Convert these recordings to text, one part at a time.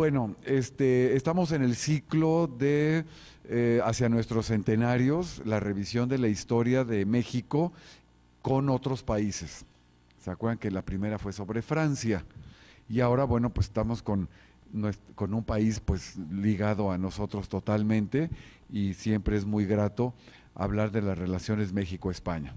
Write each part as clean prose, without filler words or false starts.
Bueno, estamos en el ciclo de hacia nuestros centenarios, la revisión de la historia de México con otros países. ¿Se acuerdan que la primera fue sobre Francia? Y ahora, bueno, pues estamos con un país pues ligado a nosotros totalmente y siempre es muy grato hablar de las relaciones México-España.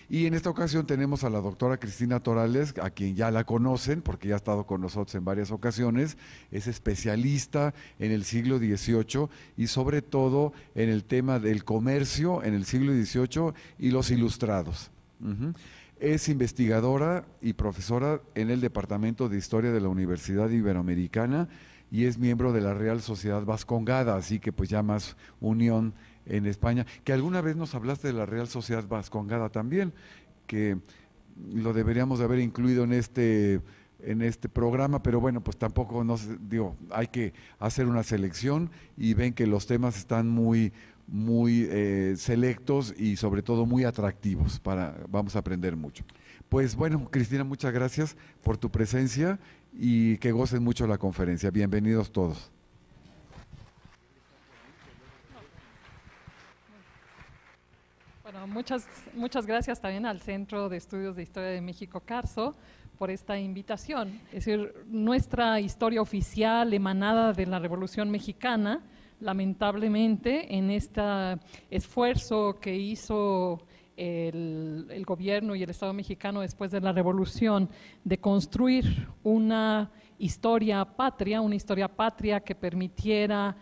Y en esta ocasión tenemos a la doctora Cristina Torales, a quien ya la conocen, porque ya ha estado con nosotros en varias ocasiones, es especialista en el siglo XVIII y sobre todo en el tema del comercio en el siglo XVIII y los ilustrados. Uh-huh. Es investigadora y profesora en el Departamento de Historia de la Universidad Iberoamericana y es miembro de la Real Sociedad Vascongada, así que pues ya más unión en España, que alguna vez nos hablaste de la Real Sociedad Vascongada también, que lo deberíamos de haber incluido en este programa, pero bueno, pues tampoco digo, hay que hacer una selección y ven que los temas están muy selectos y sobre todo muy atractivos, vamos a aprender mucho. Pues bueno, Cristina, muchas gracias por tu presencia y que gocen mucho la conferencia. Bienvenidos todos. Bueno, muchas gracias también al Centro de Estudios de Historia de México, CARSO, por esta invitación. Es decir, nuestra historia oficial emanada de la Revolución Mexicana, lamentablemente, en este esfuerzo que hizo el gobierno y el Estado mexicano después de la Revolución de construir una historia patria que permitiera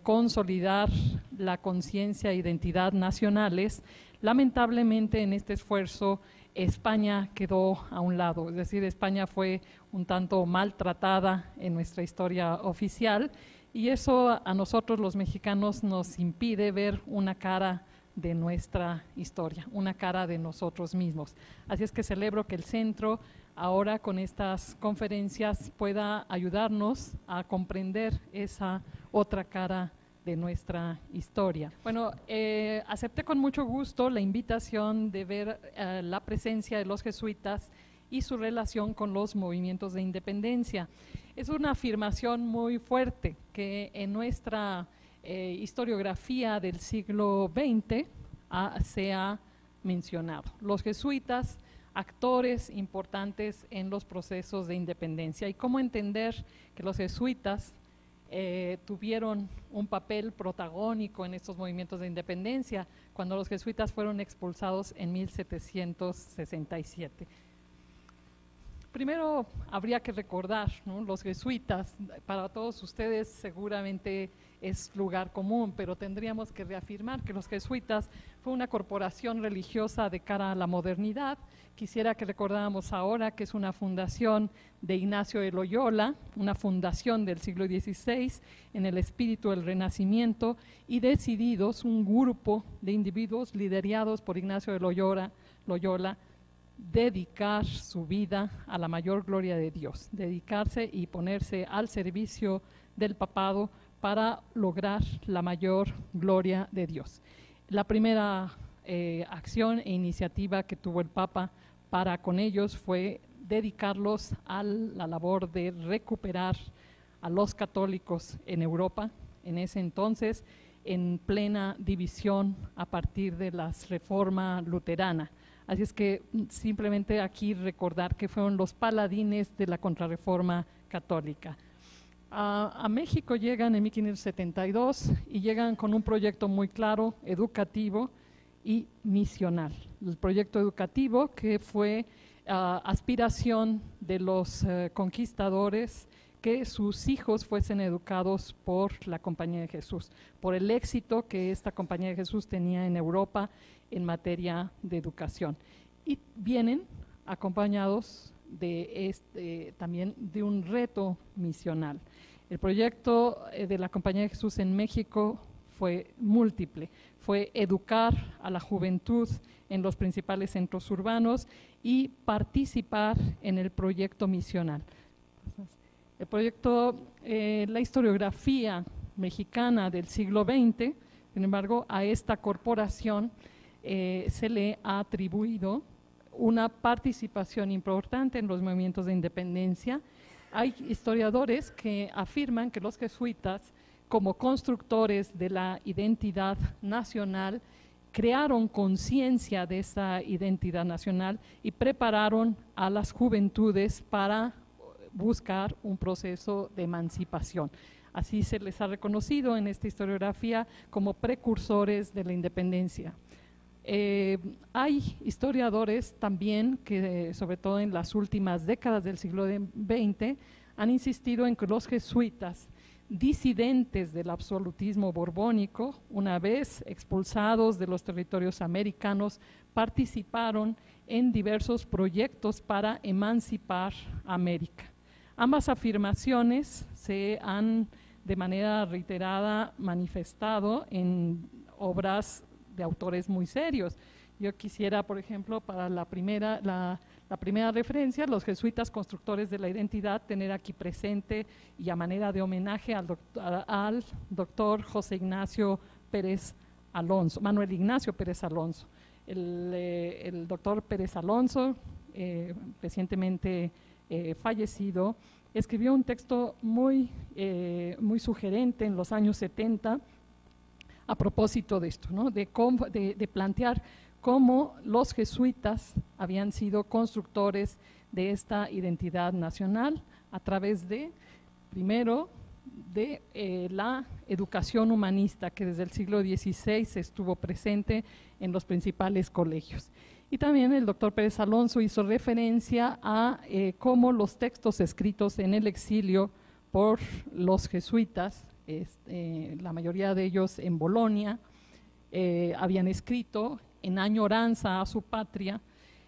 consolidar la conciencia e identidad nacionales, lamentablemente en este esfuerzo España quedó a un lado, es decir, España fue un tanto maltratada en nuestra historia oficial y eso a nosotros los mexicanos nos impide ver una cara de nuestra historia, una cara de nosotros mismos. Así es que celebro que el centro ahora con estas conferencias pueda ayudarnos a comprender esa otra cara de nuestra historia. Bueno, acepté con mucho gusto la invitación de ver la presencia de los jesuitas y su relación con los movimientos de independencia. Es una afirmación muy fuerte que en nuestra historiografía del siglo XX se ha mencionado. Los jesuitas, actores importantes en los procesos de independencia, y cómo entender que los jesuitas tuvieron un papel protagónico en estos movimientos de independencia cuando los jesuitas fueron expulsados en 1767. Primero habría que recordar, ¿no? Los jesuitas, para todos ustedes seguramente es lugar común, pero tendríamos que reafirmar que los jesuitas fue una corporación religiosa de cara a la modernidad. Quisiera que recordáramos ahora que es una fundación de Ignacio de Loyola, una fundación del siglo XVI en el espíritu del Renacimiento y decididos, un grupo de individuos liderados por Ignacio de Loyola, dedicar su vida a la mayor gloria de Dios, dedicarse y ponerse al servicio del papado para lograr la mayor gloria de Dios. La primera acción e iniciativa que tuvo el Papa para con ellos fue dedicarlos a la labor de recuperar a los católicos en Europa, en ese entonces en plena división a partir de la reforma luterana. Así es que simplemente aquí recordar que fueron los paladines de la contrarreforma católica. A México llegan en 1572 y llegan con un proyecto muy claro, educativo y misional. El proyecto educativo que fue aspiración de los conquistadores que sus hijos fuesen educados por la Compañía de Jesús, por el éxito que esta Compañía de Jesús tenía en Europa en materia de educación. Y vienen acompañados de también de un reto misional. El proyecto de la Compañía de Jesús en México fue múltiple, fue educar a la juventud en los principales centros urbanos y participar en el proyecto misional. El proyecto, la historiografía mexicana del siglo XX, sin embargo, a esta corporación se le ha atribuido una participación importante en los movimientos de independencia, hay historiadores que afirman que los jesuitas, como constructores de la identidad nacional, crearon conciencia de esa identidad nacional y prepararon a las juventudes para buscar un proceso de emancipación. Así se les ha reconocido en esta historiografía como precursores de la independencia. Hay historiadores también que, sobre todo en las últimas décadas del siglo XX, han insistido en que los jesuitas, disidentes del absolutismo borbónico, una vez expulsados de los territorios americanos, participaron en diversos proyectos para emancipar América. Ambas afirmaciones se han de manera reiterada manifestado en obras de autores muy serios. Yo quisiera, por ejemplo, para la primera referencia, los jesuitas constructores de la identidad, tener aquí presente y a manera de homenaje al doctor José Ignacio Pérez Alonso, Manuel Ignacio Pérez Alonso. El doctor Pérez Alonso, recientemente fallecido, escribió un texto muy sugerente en los años 70 a propósito de esto, ¿no? de plantear cómo los jesuitas habían sido constructores de esta identidad nacional a través de, primero, de la educación humanista que desde el siglo XVI estuvo presente en los principales colegios. Y también el doctor Pérez Alonso hizo referencia a cómo los textos escritos en el exilio por los jesuitas, la mayoría de ellos en Bolonia, habían escrito en añoranza a su patria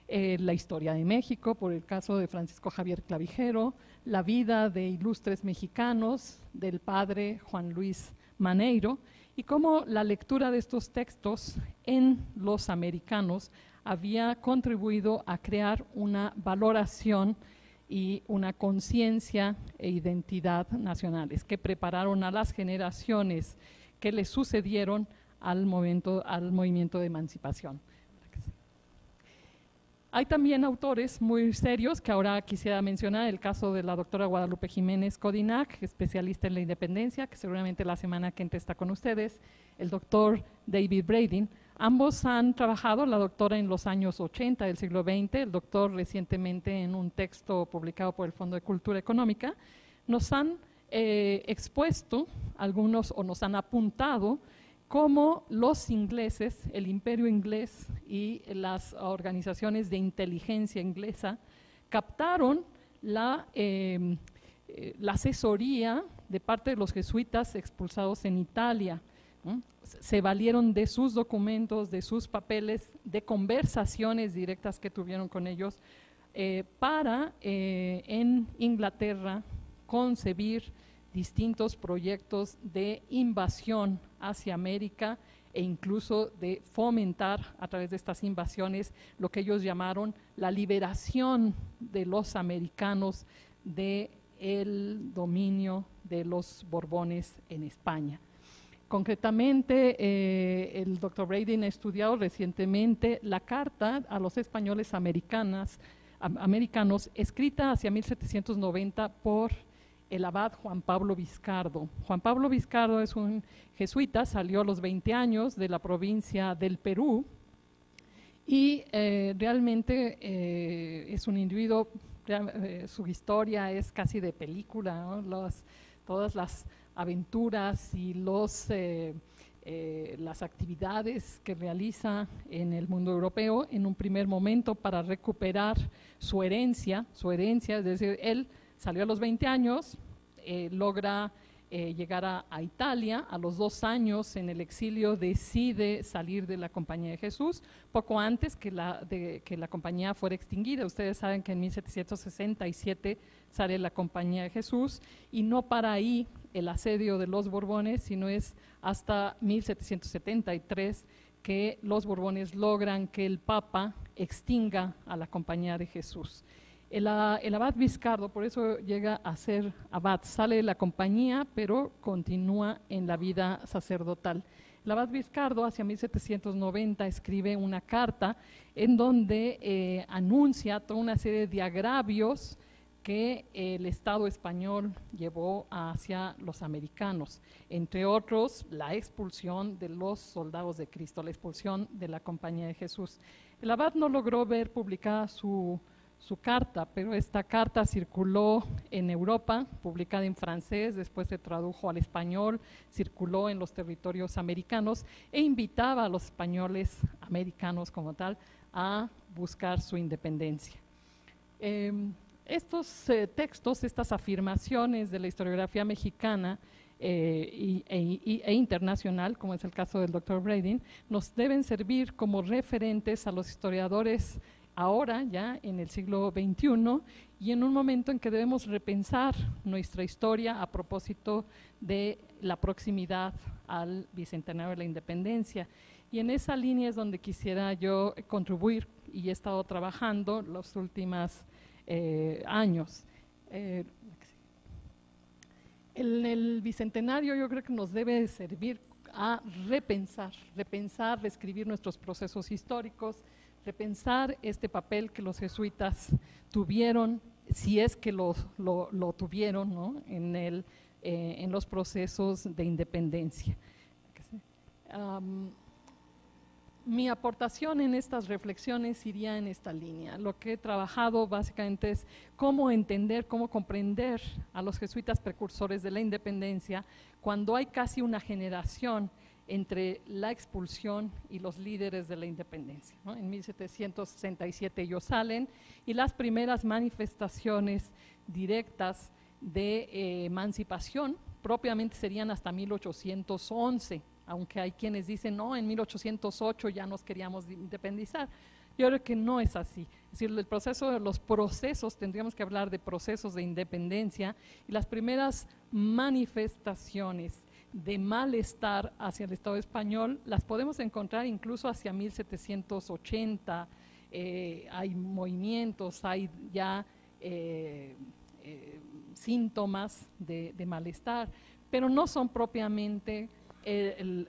la historia de México, por el caso de Francisco Javier Clavijero, la vida de ilustres mexicanos del padre Juan Luis Maneiro, y cómo la lectura de estos textos en los americanos había contribuido a crear una valoración y una conciencia e identidad nacionales que prepararon a las generaciones que le sucedieron al movimiento de emancipación. Hay también autores muy serios que ahora quisiera mencionar, el caso de la doctora Guadalupe Jiménez Codinac, especialista en la independencia, que seguramente la semana que entra está con ustedes, el doctor David Brading. Ambos han trabajado, la doctora en los años 80 del siglo XX, el doctor recientemente en un texto publicado por el Fondo de Cultura Económica, nos han expuesto algunos o nos han apuntado cómo los ingleses, el imperio inglés y las organizaciones de inteligencia inglesa captaron la asesoría de parte de los jesuitas expulsados en Italia. Se valieron de sus documentos, de sus papeles, de conversaciones directas que tuvieron con ellos para en Inglaterra concebir distintos proyectos de invasión hacia América e incluso de fomentar a través de estas invasiones lo que ellos llamaron la liberación de los americanos del dominio de los Borbones en España. Concretamente, el doctor Brading ha estudiado recientemente la carta a los españoles americanos escrita hacia 1790 por el abad Juan Pablo Vizcardo. Juan Pablo Vizcardo es un jesuita, salió a los 20 años de la provincia del Perú y realmente es un individuo, su historia es casi de película, ¿no? Todas las aventuras y las actividades que realiza en el mundo europeo en un primer momento para recuperar su herencia, es decir, él salió a los 20 años, logra llegar a Italia, a los 2 años en el exilio decide salir de la Compañía de Jesús, poco antes que la compañía fuera extinguida. Ustedes saben que en 1767 sale la Compañía de Jesús y no para ahí el asedio de los Borbones, sino es hasta 1773 que los Borbones logran que el Papa extinga a la Compañía de Jesús. El abad Vizcardo, por eso llega a ser abad, sale de la compañía, pero continúa en la vida sacerdotal. El abad Vizcardo, hacia 1790, escribe una carta en donde anuncia toda una serie de agravios que el Estado español llevó hacia los americanos, entre otros la expulsión de los soldados de Cristo, la expulsión de la Compañía de Jesús. El abad no logró ver publicada su carta, pero esta carta circuló en Europa, publicada en francés, después se tradujo al español, circuló en los territorios americanos e invitaba a los españoles americanos como tal a buscar su independencia. Estos textos, estas afirmaciones de la historiografía mexicana e internacional, como es el caso del Dr. Brading, nos deben servir como referentes a los historiadores ahora, ya en el siglo XXI, y en un momento en que debemos repensar nuestra historia a propósito de la proximidad al Bicentenario de la Independencia. Y en esa línea es donde quisiera yo contribuir y he estado trabajando los últimos años. El Bicentenario yo creo que nos debe servir a repensar, reescribir nuestros procesos históricos, repensar este papel que los jesuitas tuvieron, si es que lo tuvieron, ¿no?, en los procesos de independencia. Mi aportación en estas reflexiones iría en esta línea. Lo que he trabajado básicamente es cómo entender, cómo comprender a los jesuitas precursores de la independencia cuando hay casi una generación entre la expulsión y los líderes de la independencia, ¿no? En 1767 ellos salen y las primeras manifestaciones directas de emancipación propiamente serían hasta 1811, aunque hay quienes dicen, no, en 1808 ya nos queríamos independizar. Yo creo que no es así. Es decir, los procesos, tendríamos que hablar de procesos de independencia, y las primeras manifestaciones de malestar hacia el Estado español las podemos encontrar incluso hacia 1780. Hay movimientos, hay ya síntomas de malestar, pero no son propiamente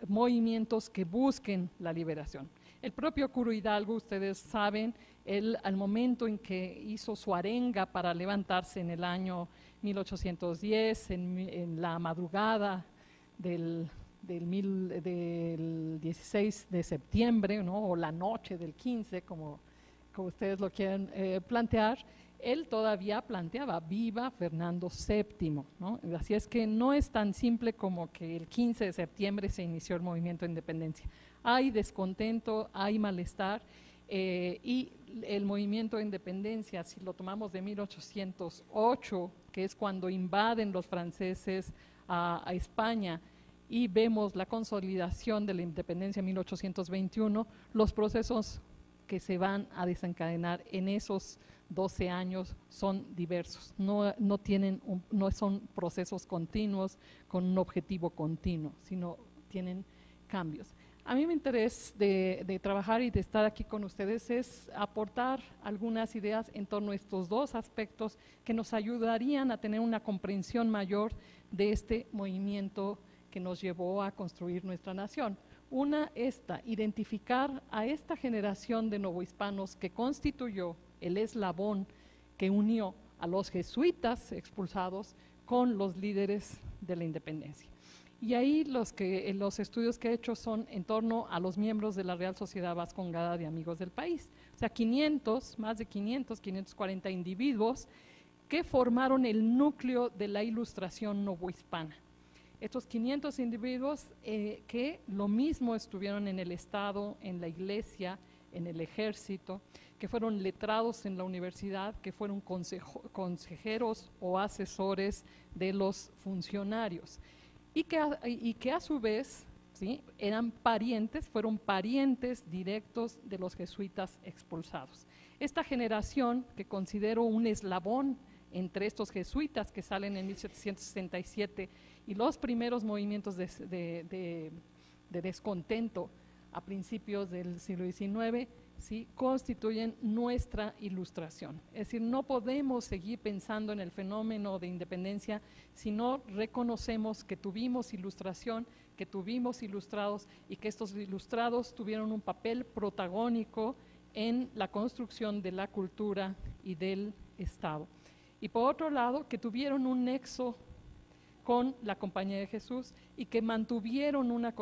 movimientos que busquen la liberación. El propio Curo Hidalgo, ustedes saben, él al momento en que hizo su arenga para levantarse en el año 1810, en la madrugada del 16 de septiembre, ¿no?, o la noche del 15, como ustedes lo quieren plantear, él todavía planteaba viva Fernando VII, ¿no? Así es que no es tan simple como que el 15 de septiembre se inició el movimiento de independencia. Hay descontento, hay malestar, y el movimiento de independencia, si lo tomamos de 1808, que es cuando invaden los franceses a España, y vemos la consolidación de la independencia en 1821, los procesos que se van a desencadenar en esos 12 años son diversos, no son procesos continuos con un objetivo continuo, sino tienen cambios. A mí mi interés de trabajar y de estar aquí con ustedes es aportar algunas ideas en torno a estos dos aspectos que nos ayudarían a tener una comprensión mayor de este movimiento que nos llevó a construir nuestra nación. Una, identificar a esta generación de novohispanos que constituyó el eslabón que unió a los jesuitas expulsados con los líderes de la independencia. Y ahí los estudios que he hecho son en torno a los miembros de la Real Sociedad Vascongada de Amigos del País. O sea, más de 540 individuos que formaron el núcleo de la Ilustración novohispana. Estos 500 individuos que lo mismo estuvieron en el Estado, en la Iglesia, en el Ejército, que fueron letrados en la universidad, que fueron consejeros o asesores de los funcionarios, y que a su vez, ¿sí?, fueron parientes directos de los jesuitas expulsados. Esta generación, que considero un eslabón entre estos jesuitas que salen en 1767 y los primeros movimientos de descontento a principios del siglo XIX, ¿sí?, constituyen nuestra ilustración. Es decir, no podemos seguir pensando en el fenómeno de independencia si no reconocemos que tuvimos ilustración, que tuvimos ilustrados y que estos ilustrados tuvieron un papel protagónico en la construcción de la cultura y del Estado. y por otro lado que tuvieron un nexo con la Compañía de Jesús y que mantuvieron una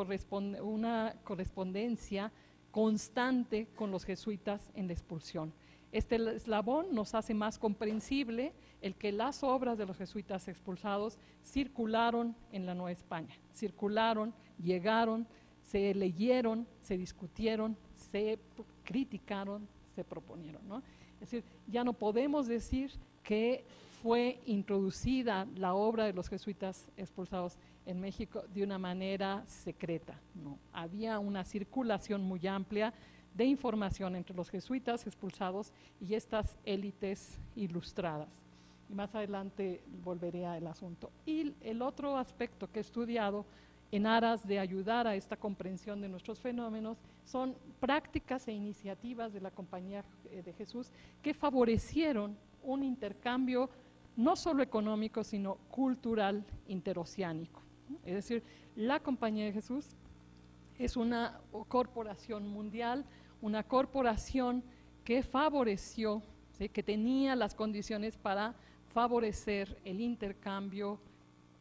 correspondencia constante con los jesuitas en la expulsión. Este eslabón nos hace más comprensible el que las obras de los jesuitas expulsados circularon en la Nueva España, circularon, llegaron, se leyeron, se discutieron, se criticaron, se proponieron, ¿no? Es decir, ya no podemos decir que fue introducida la obra de los jesuitas expulsados en México de una manera secreta, no. Había una circulación muy amplia de información entre los jesuitas expulsados y estas élites ilustradas. Y más adelante volveré al asunto. Y el otro aspecto que he estudiado en aras de ayudar a esta comprensión de nuestros fenómenos son prácticas e iniciativas de la Compañía de Jesús que favorecieron un intercambio no solo económico, sino cultural interoceánico. Es decir, la Compañía de Jesús es una corporación mundial, una corporación que favoreció, ¿sí?, que tenía las condiciones para favorecer el intercambio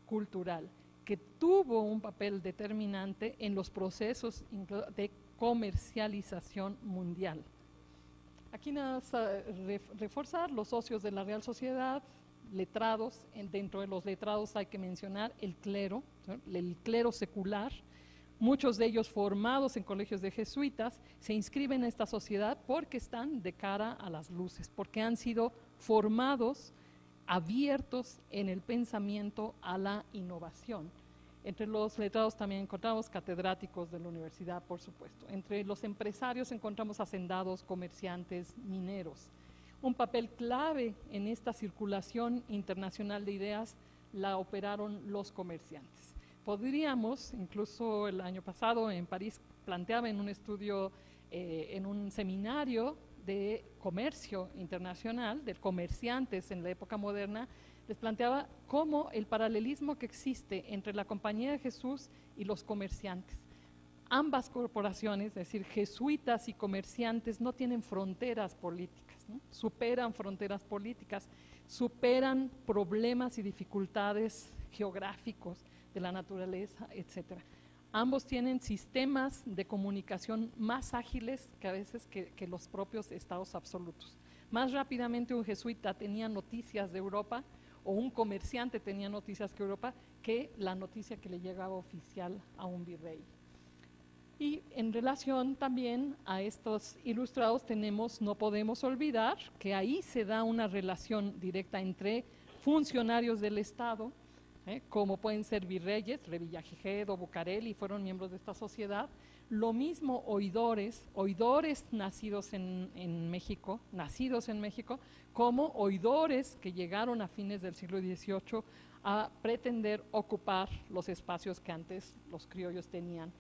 cultural, que tuvo un papel determinante en los procesos de comercialización mundial. Aquí nada más reforzar los socios de la Real Sociedad, letrados, dentro de los letrados hay que mencionar el clero, ¿no?, el clero secular. Muchos de ellos formados en colegios de jesuitas se inscriben en esta sociedad porque están de cara a las luces, porque han sido formados, abiertos en el pensamiento a la innovación. Entre los letrados también encontramos catedráticos de la universidad, por supuesto. Entre los empresarios encontramos hacendados, comerciantes, mineros. Un papel clave en esta circulación internacional de ideas la operaron los comerciantes. Podríamos, incluso el año pasado en París planteaba en un estudio, en un seminario de comercio internacional, de comerciantes en la época moderna, les planteaba cómo el paralelismo que existe entre la Compañía de Jesús y los comerciantes. Ambas corporaciones, es decir, jesuitas y comerciantes, no tienen fronteras políticas, ¿no? Superan fronteras políticas, superan problemas y dificultades geográficos de la naturaleza, etcétera. Ambos tienen sistemas de comunicación más ágiles que a veces que los propios estados absolutos. Más rápidamente un jesuita tenía noticias de Europa o un comerciante tenía noticias de Europa que la noticia que le llegaba oficial a un virrey. Y en relación también a estos ilustrados no podemos olvidar que ahí se da una relación directa entre funcionarios del Estado, como pueden ser virreyes, Revillagigedo, Bucareli, fueron miembros de esta sociedad. Lo mismo oidores nacidos en México, como oidores que llegaron a fines del siglo XVIII a pretender ocupar los espacios que antes los criollos tenían.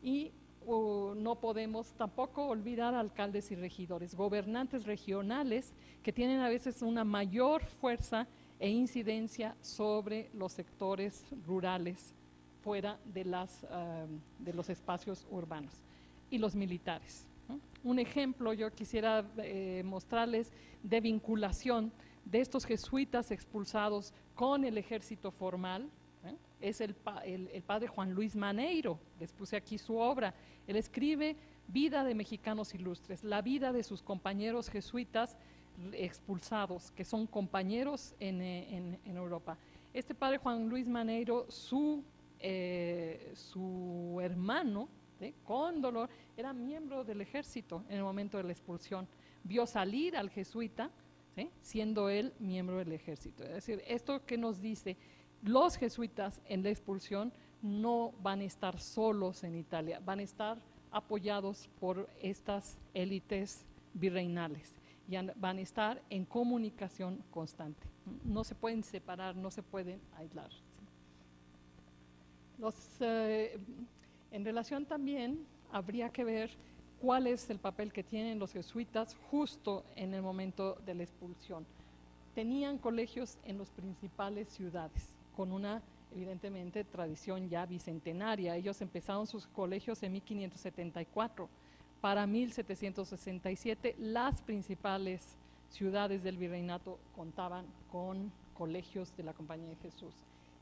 Y no podemos tampoco olvidar alcaldes y regidores, gobernantes regionales que tienen a veces una mayor fuerza e incidencia sobre los sectores rurales fuera de los espacios urbanos. Y los militares, ¿no? Un ejemplo yo quisiera mostrarles de vinculación de estos jesuitas expulsados con el ejército formal, es el padre Juan Luis Maneiro. Les puse aquí su obra. Él escribe Vida de mexicanos ilustres, la vida de sus compañeros jesuitas expulsados, que son compañeros en Europa. Este padre Juan Luis Maneiro, su hermano, con dolor, era miembro del ejército en el momento de la expulsión. Vio salir al jesuita, siendo él miembro del ejército. Es decir, esto que nos dice, los jesuitas en la expulsión no van a estar solos en Italia, van a estar apoyados por estas élites virreinales y van a estar en comunicación constante. No se pueden separar, no se pueden aislar. En relación también habría que ver cuál es el papel que tienen los jesuitas justo en el momento de la expulsión. Tenían colegios en las principales ciudades, con una, evidentemente, tradición ya bicentenaria. Ellos empezaron sus colegios en 1574. Para 1767, las principales ciudades del virreinato contaban con colegios de la Compañía de Jesús.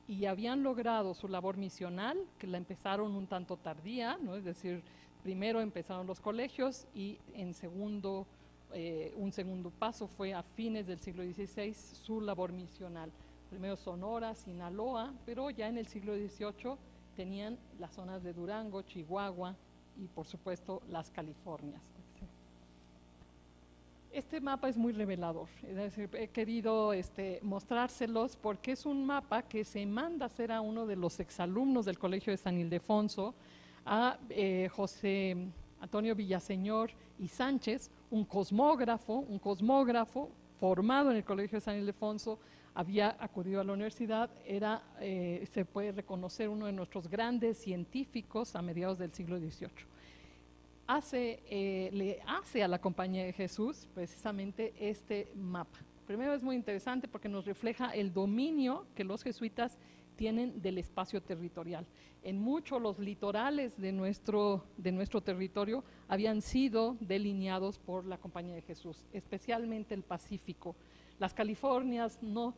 Y habían logrado su labor misional, que la empezaron un tanto tardía, ¿no? Es decir, primero empezaron los colegios y un segundo paso fue a fines del siglo XVI su labor misional. Primero Sonora, Sinaloa, pero ya en el siglo XVIII tenían las zonas de Durango, Chihuahua y por supuesto las Californias. Este mapa es muy revelador, es decir, he querido mostrárselos porque es un mapa que se manda a hacer a uno de los exalumnos del Colegio de San Ildefonso, a José Antonio Villaseñor y Sánchez, un cosmógrafo formado en el Colegio de San Ildefonso, había acudido a la universidad, se puede reconocer uno de nuestros grandes científicos a mediados del siglo XVIII. Le hace a la Compañía de Jesús precisamente este mapa. Primero es muy interesante porque nos refleja el dominio que los jesuitas tienen del espacio territorial. En muchos los litorales de nuestro territorio habían sido delineados por la Compañía de Jesús, especialmente el Pacífico. Las Californias no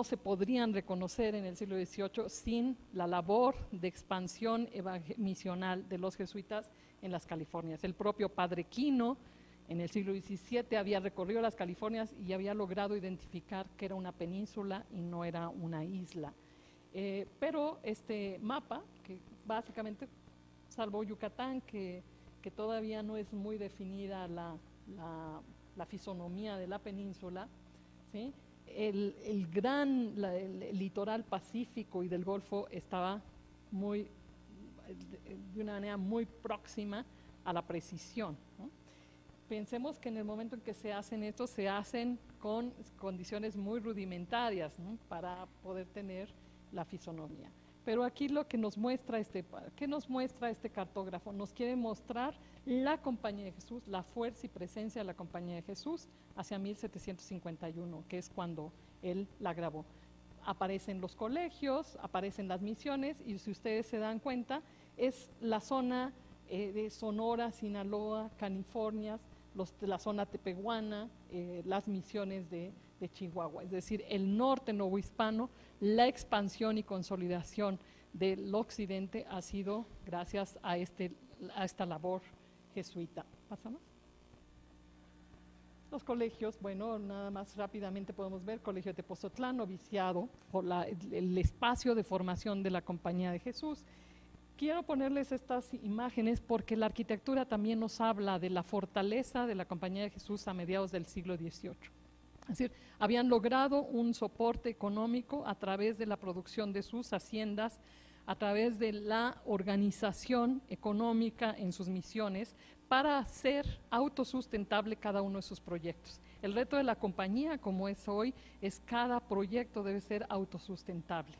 se podrían reconocer en el siglo XVIII sin la labor de expansión misional de los jesuitas en las Californias. El propio Padre Quino en el siglo XVII había recorrido las Californias y había logrado identificar que era una península y no era una isla. Pero este mapa, que básicamente, salvo Yucatán, que todavía no es muy definida la fisonomía de la península, ¿sí? El litoral pacífico y del Golfo estaba de una manera muy próxima a la precisión, ¿no? Pensemos que en el momento en que se hacen estos, se hacen con condiciones muy rudimentarias, ¿no? Para poder tener la fisonomía. Pero aquí lo que nos muestra ¿qué nos muestra este cartógrafo? Nos quiere mostrar la Compañía de Jesús, la fuerza y presencia de la Compañía de Jesús hacia 1751, que es cuando él la grabó. Aparecen los colegios, aparecen las misiones, y si ustedes se dan cuenta, es la zona de Sonora, Sinaloa, Californias, la zona tepehuana, las misiones de Chihuahua, es decir, el norte novohispano. La expansión y consolidación del occidente ha sido gracias a esta labor jesuita. ¿Pasamos? Los colegios, bueno, nada más rápidamente podemos ver: Colegio de Tepozotlán, noviciado, el espacio de formación de la Compañía de Jesús. Quiero ponerles estas imágenes porque la arquitectura también nos habla de la fortaleza de la Compañía de Jesús a mediados del siglo XVIII. Es decir, habían logrado un soporte económico a través de la producción de sus haciendas, a través de la organización económica en sus misiones, para hacer autosustentable cada uno de sus proyectos. El reto de la compañía, como es hoy, es cada proyecto debe ser autosustentable.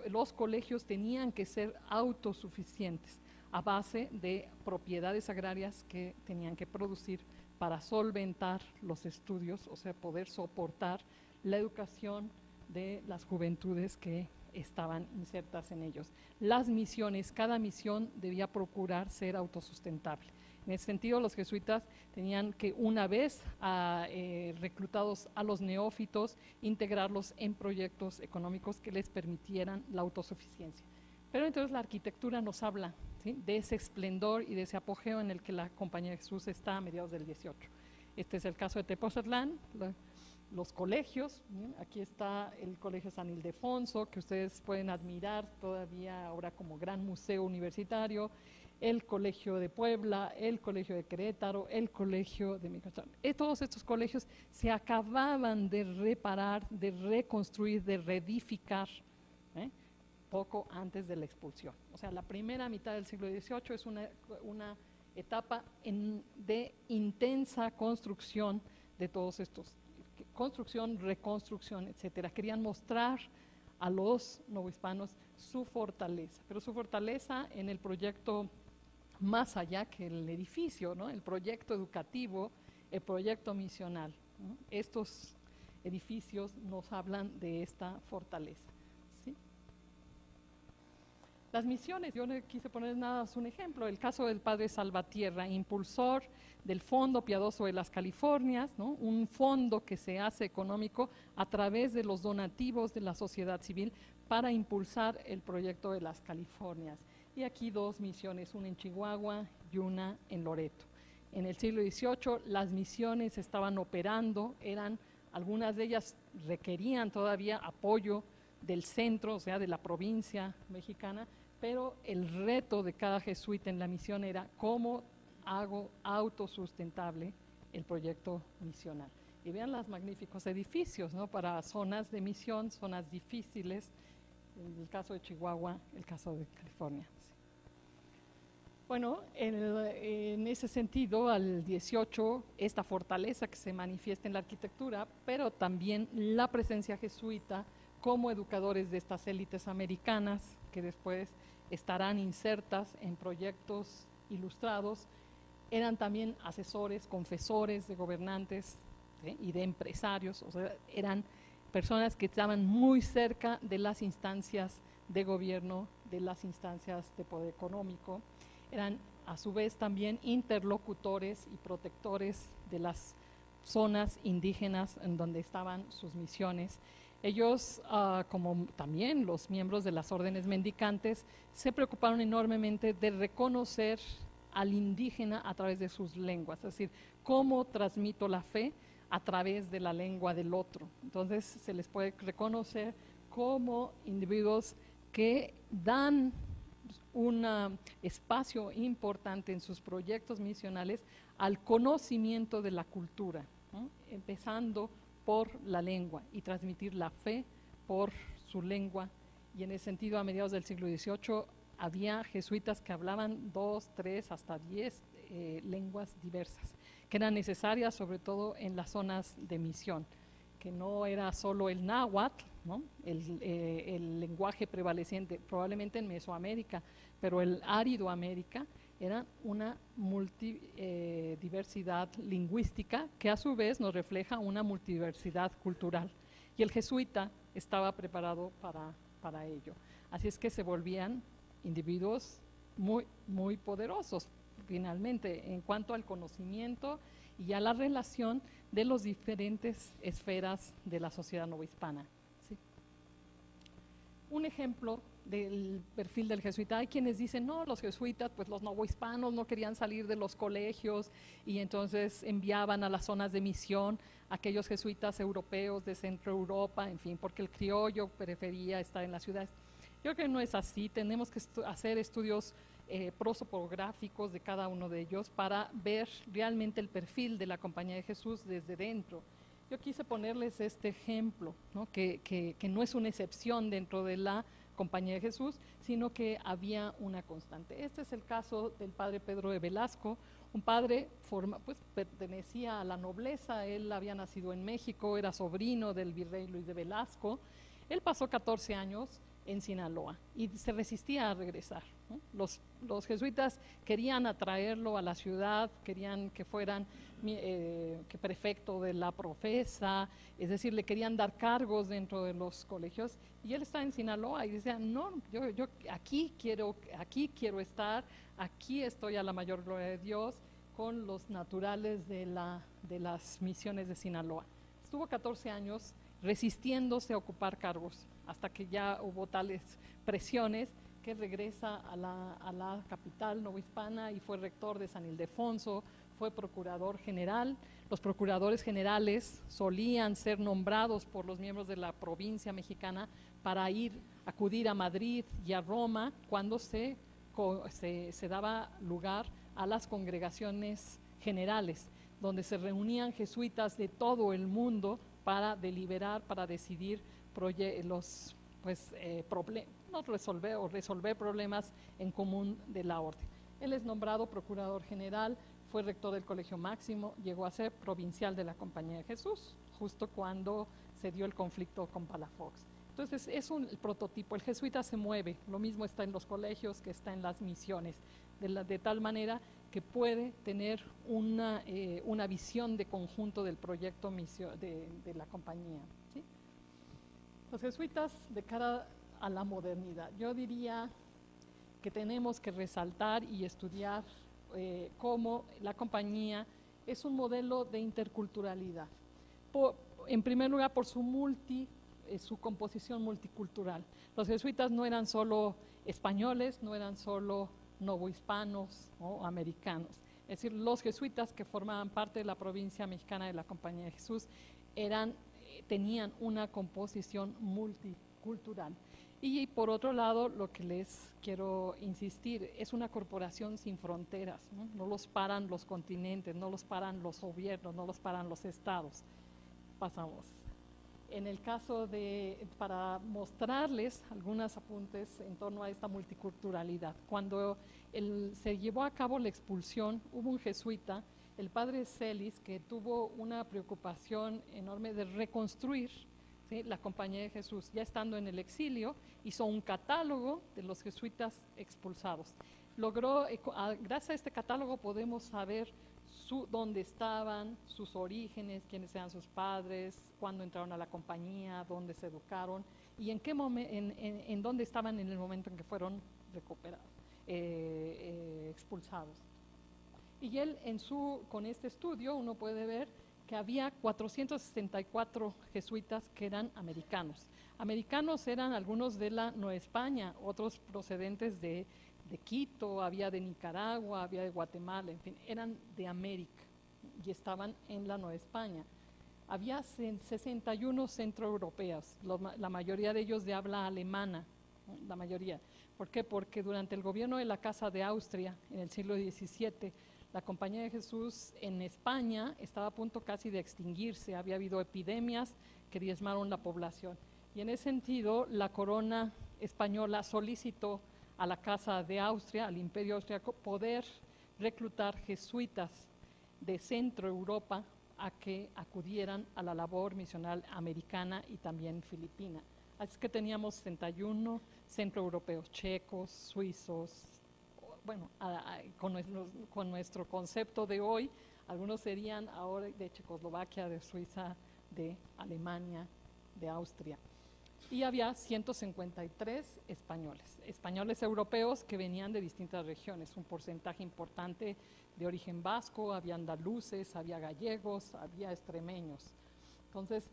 Los colegios tenían que ser autosuficientes a base de propiedades agrarias que tenían que producir para solventar los estudios, o sea, poder soportar la educación de las juventudes que estaban insertas en ellos. Las misiones, cada misión debía procurar ser autosustentable. En ese sentido, los jesuitas tenían que, una vez reclutados a los neófitos, integrarlos en proyectos económicos que les permitieran la autosuficiencia. Pero entonces la arquitectura nos habla, ¿sí?, de ese esplendor y de ese apogeo en el que la Compañía de Jesús está a mediados del 18. Este es el caso de Tepozotlán, los colegios. Aquí está el Colegio San Ildefonso, que ustedes pueden admirar todavía ahora como gran museo universitario, el Colegio de Puebla, el Colegio de Querétaro, el Colegio de Michoacán. Todos estos colegios se acababan de reparar, de reconstruir, de reedificar, poco antes de la expulsión. O sea, la primera mitad del siglo XVIII es una etapa de intensa construcción de todos estos, construcción, reconstrucción, etcétera. Querían mostrar a los novohispanos su fortaleza, pero su fortaleza en el proyecto más allá que el edificio, ¿no? El proyecto educativo, el proyecto misional, ¿no? Estos edificios nos hablan de esta fortaleza, ¿sí? Las misiones, yo no quise poner nada más un ejemplo, el caso del padre Salvatierra, impulsor del Fondo Piadoso de las Californias, ¿no? Un fondo que se hace económico a través de los donativos de la sociedad civil para impulsar el proyecto de las Californias. Y aquí dos misiones, una en Chihuahua y una en Loreto. En el siglo XVIII las misiones estaban operando, algunas de ellas requerían todavía apoyo del centro, o sea, de la provincia mexicana, pero el reto de cada jesuita en la misión era cómo hago autosustentable el proyecto misional. Y vean los magníficos edificios, ¿no? Para zonas de misión, zonas difíciles, en el caso de Chihuahua, el caso de California. Bueno, en ese sentido, al 18, esta fortaleza que se manifiesta en la arquitectura, pero también la presencia jesuita como educadores de estas élites americanas que después estarán insertas en proyectos ilustrados, eran también asesores, confesores de gobernantes, ¿sí? Y de empresarios, o sea, eran personas que estaban muy cerca de las instancias de gobierno, de las instancias de poder económico, eran a su vez también interlocutores y protectores de las zonas indígenas en donde estaban sus misiones. Ellos, como también los miembros de las órdenes mendicantes, se preocuparon enormemente de reconocer al indígena a través de sus lenguas, es decir, cómo transmito la fe a través de la lengua del otro. Entonces se les puede reconocer como individuos que dan un espacio importante en sus proyectos misionales al conocimiento de la cultura, ¿no? Empezando por la lengua y transmitir la fe por su lengua. Y en ese sentido, a mediados del siglo XVIII, había jesuitas que hablaban 2, 3, hasta 10 lenguas diversas, que eran necesarias sobre todo en las zonas de misión, que no era solo el náhuatl, ¿no? El lenguaje prevaleciente probablemente en Mesoamérica, pero el árido América era una multidiversidad lingüística que a su vez nos refleja una multidiversidad cultural. Y el jesuita estaba preparado para ello. Así es que se volvían individuos muy, muy poderosos, finalmente, en cuanto al conocimiento y a la relación de las diferentes esferas de la sociedad novohispana. ¿Sí? Un ejemplo del perfil del jesuita, hay quienes dicen, no, los jesuitas, pues los novohispanos no querían salir de los colegios y entonces enviaban a las zonas de misión a aquellos jesuitas europeos de Centro Europa, en fin, porque el criollo prefería estar en las ciudades. Yo creo que no es así, tenemos que hacer estudios prosopográficos de cada uno de ellos para ver realmente el perfil de la Compañía de Jesús desde dentro. Yo quise ponerles este ejemplo, ¿no? Que no es una excepción dentro de la Compañía de Jesús, sino que había una constante. Este es el caso del padre Pedro de Velasco, un padre pues pertenecía a la nobleza, él había nacido en México, era sobrino del virrey Luis de Velasco, él pasó 14 años en Sinaloa y se resistía a regresar, ¿no? Los jesuitas querían atraerlo a la ciudad, querían que fueran que prefecto de la profesa, es decir, le querían dar cargos dentro de los colegios, y él está en Sinaloa y decía, no, yo aquí quiero estar, aquí estoy a la mayor gloria de Dios, con los naturales de las misiones de Sinaloa. Estuvo 14 años resistiéndose a ocupar cargos, hasta que ya hubo tales presiones que regresa a la capital novohispana y fue rector de San Ildefonso, fue procurador general. Los procuradores generales solían ser nombrados por los miembros de la provincia mexicana para acudir a Madrid y a Roma cuando se daba lugar a las congregaciones generales, donde se reunían jesuitas de todo el mundo para deliberar, para decidir resolver problemas en común de la orden. Él es nombrado procurador general, fue rector del Colegio Máximo, llegó a ser provincial de la Compañía de Jesús, justo cuando se dio el conflicto con Palafox. Entonces es el prototipo, el jesuita se mueve, lo mismo está en los colegios que está en las misiones, de tal manera que puede tener una visión de conjunto del proyecto de la compañía, ¿sí? Los jesuitas de cara a la modernidad, yo diría que tenemos que resaltar y estudiar cómo la compañía es un modelo de interculturalidad. En primer lugar, por su composición multicultural. Los jesuitas no eran solo españoles, no eran solo novohispanos o americanos. Es decir, los jesuitas que formaban parte de la provincia mexicana de la Compañía de Jesús tenían una composición multicultural. Y por otro lado, lo que les quiero insistir, es una corporación sin fronteras, ¿no? No los paran los continentes, no los paran los gobiernos, no los paran los estados. Pasamos. En el caso para mostrarles algunos apuntes en torno a esta multiculturalidad, cuando se llevó a cabo la expulsión, hubo un jesuita, el padre Celis, que tuvo una preocupación enorme de reconstruir, ¿sí?, la Compañía de Jesús. Ya estando en el exilio, hizo un catálogo de los jesuitas expulsados. Gracias a este catálogo podemos saber dónde estaban, sus orígenes, quiénes eran sus padres, cuándo entraron a la compañía, dónde se educaron y en dónde estaban en el momento en que fueron expulsados. Y él, con este estudio, uno puede ver que había 464 jesuitas que eran americanos. Americanos eran algunos de la Nueva España, otros procedentes de Quito, había de Nicaragua, había de Guatemala, en fin, eran de América y estaban en la Nueva España. Había 61 centroeuropeos, la mayoría de ellos de habla alemana, la mayoría. ¿Por qué? Porque durante el gobierno de la Casa de Austria, en el siglo XVII, la Compañía de Jesús en España estaba a punto casi de extinguirse, había habido epidemias que diezmaron la población. Y en ese sentido, la corona española solicitó a la Casa de Austria, al Imperio Austriaco, poder reclutar jesuitas de Centro Europa a que acudieran a la labor misional americana y también filipina. Así que teníamos 61 centroeuropeos, checos, suizos, bueno, con nuestro concepto de hoy, algunos serían ahora de Checoslovaquia, de Suiza, de Alemania, de Austria. Y había 153 españoles europeos que venían de distintas regiones, un porcentaje importante de origen vasco, había andaluces, había gallegos, había extremeños. Entonces,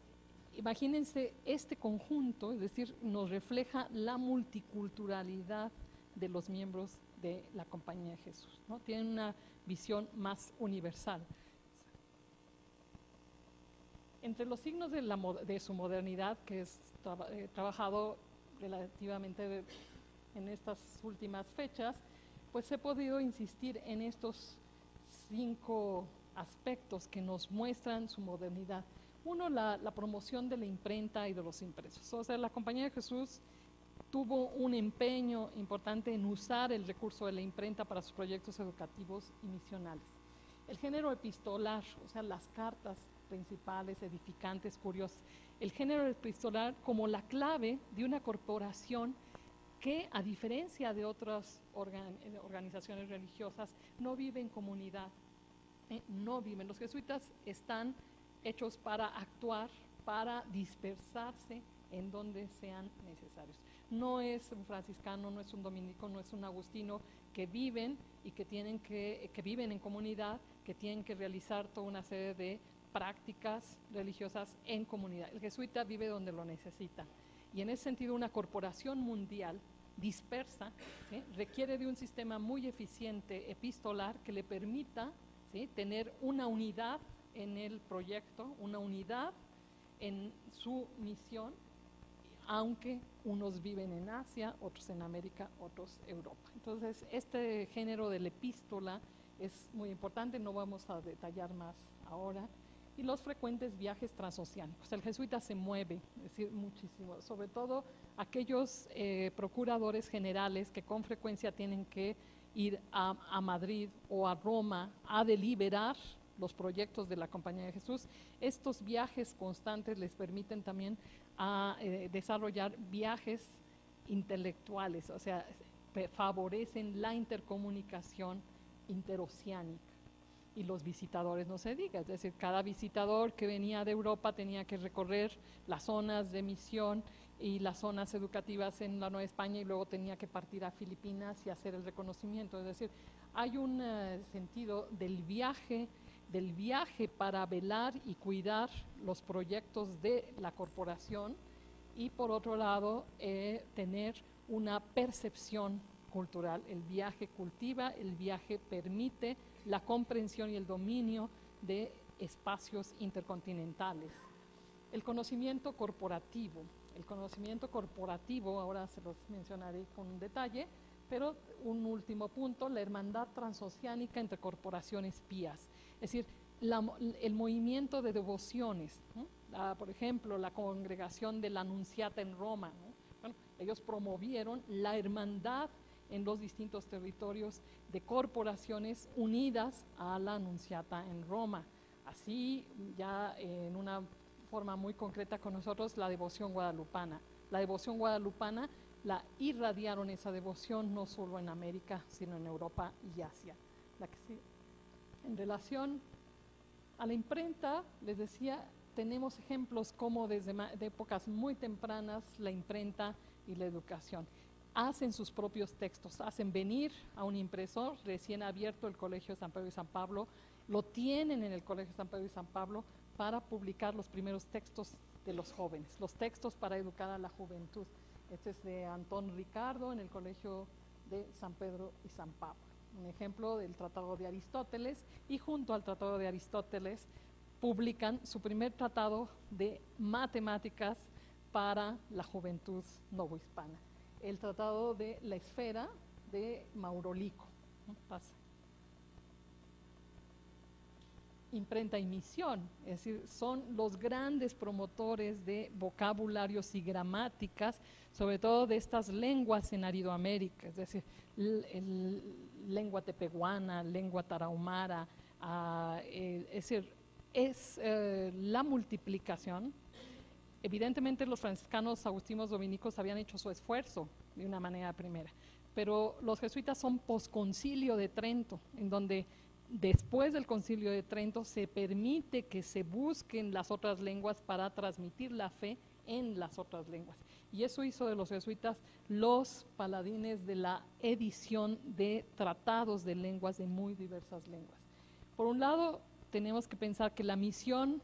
imagínense este conjunto, es decir, nos refleja la multiculturalidad de los miembros de la Compañía de Jesús, ¿no? Tienen una visión más universal. Entre los signos de su modernidad, que es trabajado relativamente en estas últimas fechas, pues he podido insistir en estos 5 aspectos que nos muestran su modernidad. Uno, la promoción de la imprenta y de los impresos. O sea, la Compañía de Jesús tuvo un empeño importante en usar el recurso de la imprenta para sus proyectos educativos y misionales. El género epistolar, o sea, las cartas principales, edificantes, curiosas. El género epistolar como la clave de una corporación que, a diferencia de otras organizaciones religiosas, no vive en comunidad, no viven. Los jesuitas están hechos para actuar, para dispersarse en donde sean necesarios. No es un franciscano, no es un dominico, no es un agustino que viven y que viven en comunidad, que tienen que realizar toda una serie de prácticas religiosas en comunidad. El jesuita vive donde lo necesita. Y en ese sentido, una corporación mundial dispersa, ¿sí?, requiere de un sistema muy eficiente epistolar que le permita, ¿sí?, tener una unidad en el proyecto, una unidad en su misión, aunque unos viven en Asia, otros en América, otros en Europa. Entonces, este género de la epístola es muy importante, no vamos a detallar más ahora. Y los frecuentes viajes transoceánicos. El jesuita se mueve, es decir, muchísimo, sobre todo aquellos procuradores generales que con frecuencia tienen que ir a Madrid o a Roma a deliberar los proyectos de la Compañía de Jesús. Estos viajes constantes les permiten también desarrollar viajes intelectuales, o sea, favorecen la intercomunicación interoceánica. Y los visitadores no se diga, es decir, cada visitador que venía de Europa tenía que recorrer las zonas de misión y las zonas educativas en la Nueva España, y luego tenía que partir a Filipinas y hacer el reconocimiento. Es decir, hay un sentido del viaje para velar y cuidar los proyectos de la corporación, y por otro lado tener una percepción cultural. El viaje cultiva, el viaje permite la comprensión y el dominio de espacios intercontinentales. El conocimiento corporativo. El conocimiento corporativo, ahora se los mencionaré con detalle, pero un último punto, la hermandad transoceánica entre corporaciones pías. Es decir, el movimiento de devociones, ¿no? Por ejemplo, la congregación de la Anunciata en Roma, ¿no? Bueno, ellos promovieron la hermandad en los distintos territorios de corporaciones unidas a la Anunciata en Roma. Así, ya en una forma muy concreta con nosotros, la devoción guadalupana. La devoción guadalupana la irradiaron esa devoción no solo en América, sino en Europa y Asia. La que sí. En relación a la imprenta, les decía, tenemos ejemplos como desde de épocas muy tempranas la imprenta y la educación. Hacen sus propios textos, hacen venir a un impresor recién abierto, el Colegio de San Pedro y San Pablo, lo tienen en el Colegio de San Pedro y San Pablo para publicar los primeros textos de los jóvenes, los textos para educar a la juventud. Este es de Antón Ricardo en el Colegio de San Pedro y San Pablo. Un ejemplo del Tratado de Aristóteles, y junto al Tratado de Aristóteles publican su primer tratado de matemáticas para la juventud novohispana, el Tratado de la Esfera de Maurolico. Pasa. Imprenta y misión, es decir, son los grandes promotores de vocabularios y gramáticas, sobre todo de estas lenguas en Aridoamérica, es decir, lengua tepehuana, lengua tarahumara, es decir, es la multiplicación. Evidentemente los franciscanos agustinos dominicos habían hecho su esfuerzo de una manera primera, pero los jesuitas son posconcilio de Trento, en donde después del Concilio de Trento se permite que se busquen las otras lenguas para transmitir la fe en las otras lenguas. Y eso hizo de los jesuitas los paladines de la edición de tratados de lenguas, de muy diversas lenguas. Por un lado, tenemos que pensar que la misión